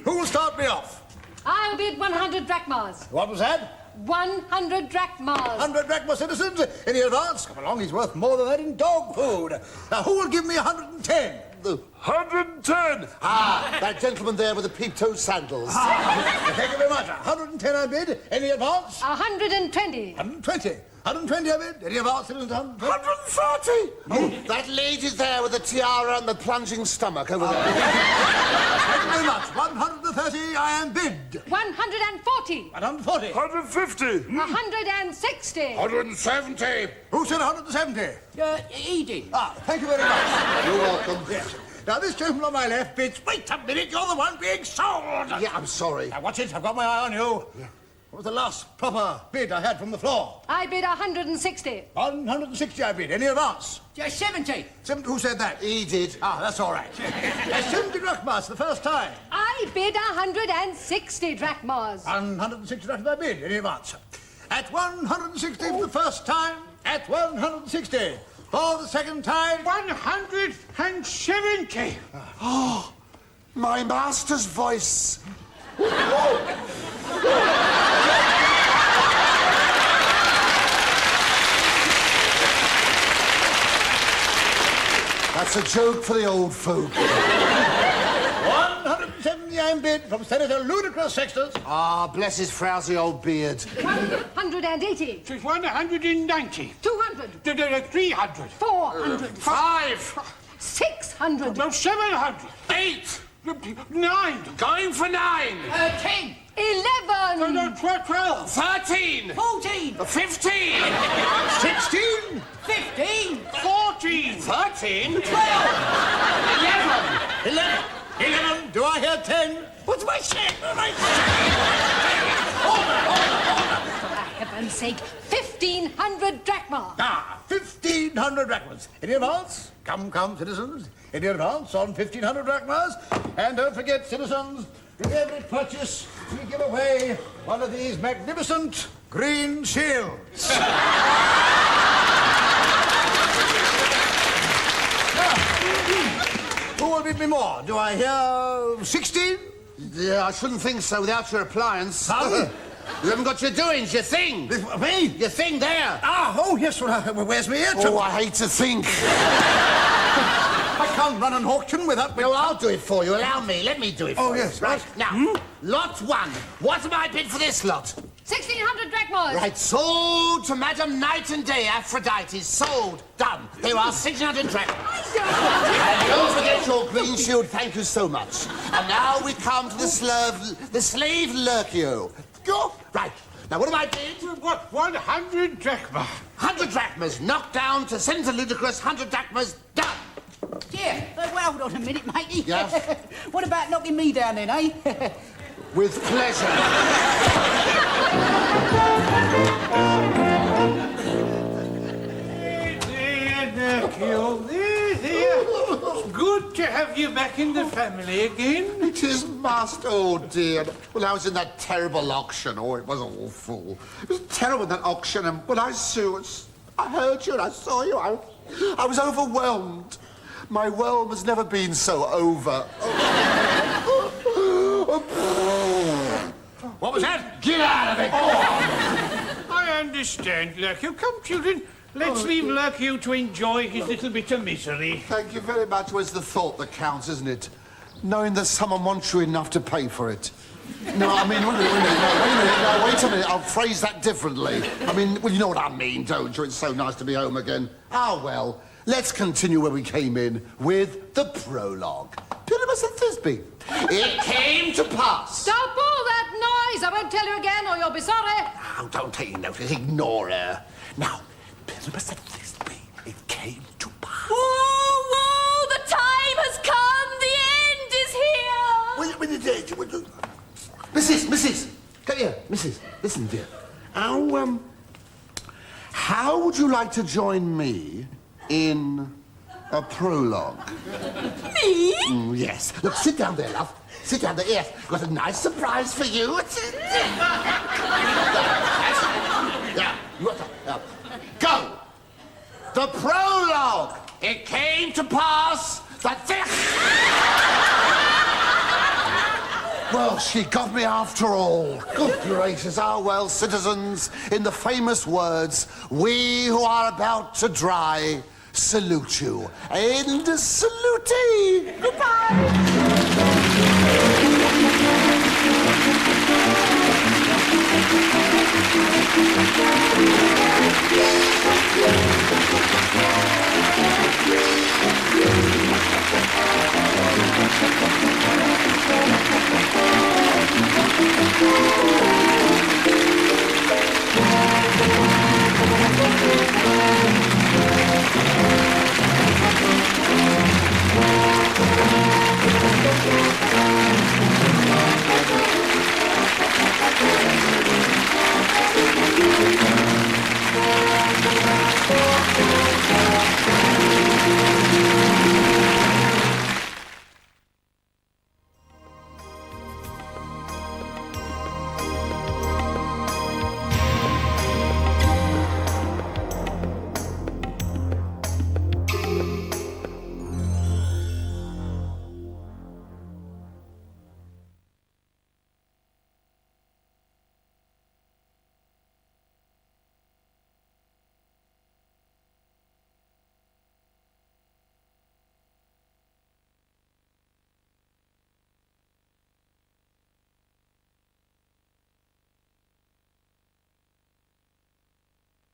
who will start me off? I'll bid 100 drachmas. What was that? 100 drachmas. 100 drachma, citizens. Any advance? Come along, he's worth more than that in dog food. Now, who will give me 110? 110! Ah, that gentleman there with the peep-toe sandals. Thank you very much. 110 I bid. Any advance? 120. 120. 120 I bid. Any advance, citizens? 130! Oh, that lady there with the tiara and the plunging stomach over there. Thank you very much. 130 I am bid. 140. 140. 150! 160. 170! Who said 170? He did. Ah, thank you very much. You're welcome. Yes. Now, this gentleman on my left bids... Wait a minute, you're the one being sold! Yeah, I'm sorry. Now, watch it. I've got my eye on you. Yeah. What was the last proper bid I had from the floor? I bid 160. 160 I bid. Any advance? 70. Who said that? He did. Ah, that's all right. 70 drachmas the first time. I bid 160 drachmas. 160 drachmas I bid. Any advance? At 160 for the first time. At 160. For the second time. 170. Oh, my master's voice. It's a joke for the old folk. 170 I'm bid from Senator Ludicrous Sextus. Ah, bless his frowsy old beard. 180. 190. 200. 300. 400. 5. 600. No, 700. 8. 9. Going for 9. 10. 11. No, 12. 13. 14. 15. 16. 15. 14. 13. 12. 11. 11. Do I hear 10? What's my share? For heaven's sake, 1,500 drachma. 1,500 drachmas. Any advance? Come, citizens. Any advance on 1,500 drachmas? And don't forget, citizens, with every purchase, we give away one of these magnificent green shields. Who will bid me more? Do I hear 16? Yeah, I shouldn't think so without your appliance. Pardon? You haven't got your doings, your thing. Me? Your thing there. Oh, yes, well, where's my ear? Oh, I hate to think. I can't run an auction without... No, I'll do it for you. Allow me. Let me do it for you. Oh, yes, Right. Now, lot 1. What am I bid for this lot? 1,600 drachmas. Right, sold to Madam Night and Day Aphrodite. Sold. Done. There are 600 drachmas. And don't forget your green shield. Thank you so much. And now we come to the slave Lurkio. Go. Right. Now, what am I bid? What? 100 drachma. 100 drachmas. Knocked down to Senator Ludicrous. 100 drachmas. Done. Yeah, well, hold on a minute, matey. Yes? What about knocking me down then, eh? With pleasure. Good to have you back in the family again. It is must, oh dear. Well, I was in that terrible auction. Oh, it was awful. It was terrible, that auction, and when I saw it, I heard you and I saw you, I was overwhelmed. My whelm has never been so over. What was that? Get out of it! I understand, Lurkio. Come, children. Let's leave Lurkio to enjoy his little bit of misery. Thank you very much. Well, it's the thought that counts, isn't it? Knowing that someone wants you enough to pay for it. No, I mean, wait a minute. I'll phrase that differently. I mean, well, you know what I mean, don't you? It's so nice to be home again. Ah, well, let's continue where we came in with the prologue. Pyramus and Thisbe. It came to pass. Stop all that noise! I won't tell you again or you'll be sorry. Oh, don't take notice. Ignore her. Now, Pyramus and Thisbe. It came to pass. Whoa, the time has come. The end is here. Wait. Mrs. Come here, Mrs. Listen, dear. How would you like to join me in a prologue? Me? Yes. Look, sit down there, love. Sit down there. Yes, got a nice surprise for you. Yeah. Go. The prologue. It came to pass that this... Well, she got me after all. Good gracious. Ah, well, citizens, in the famous words, we who are about to dry salute you. And salute. Goodbye.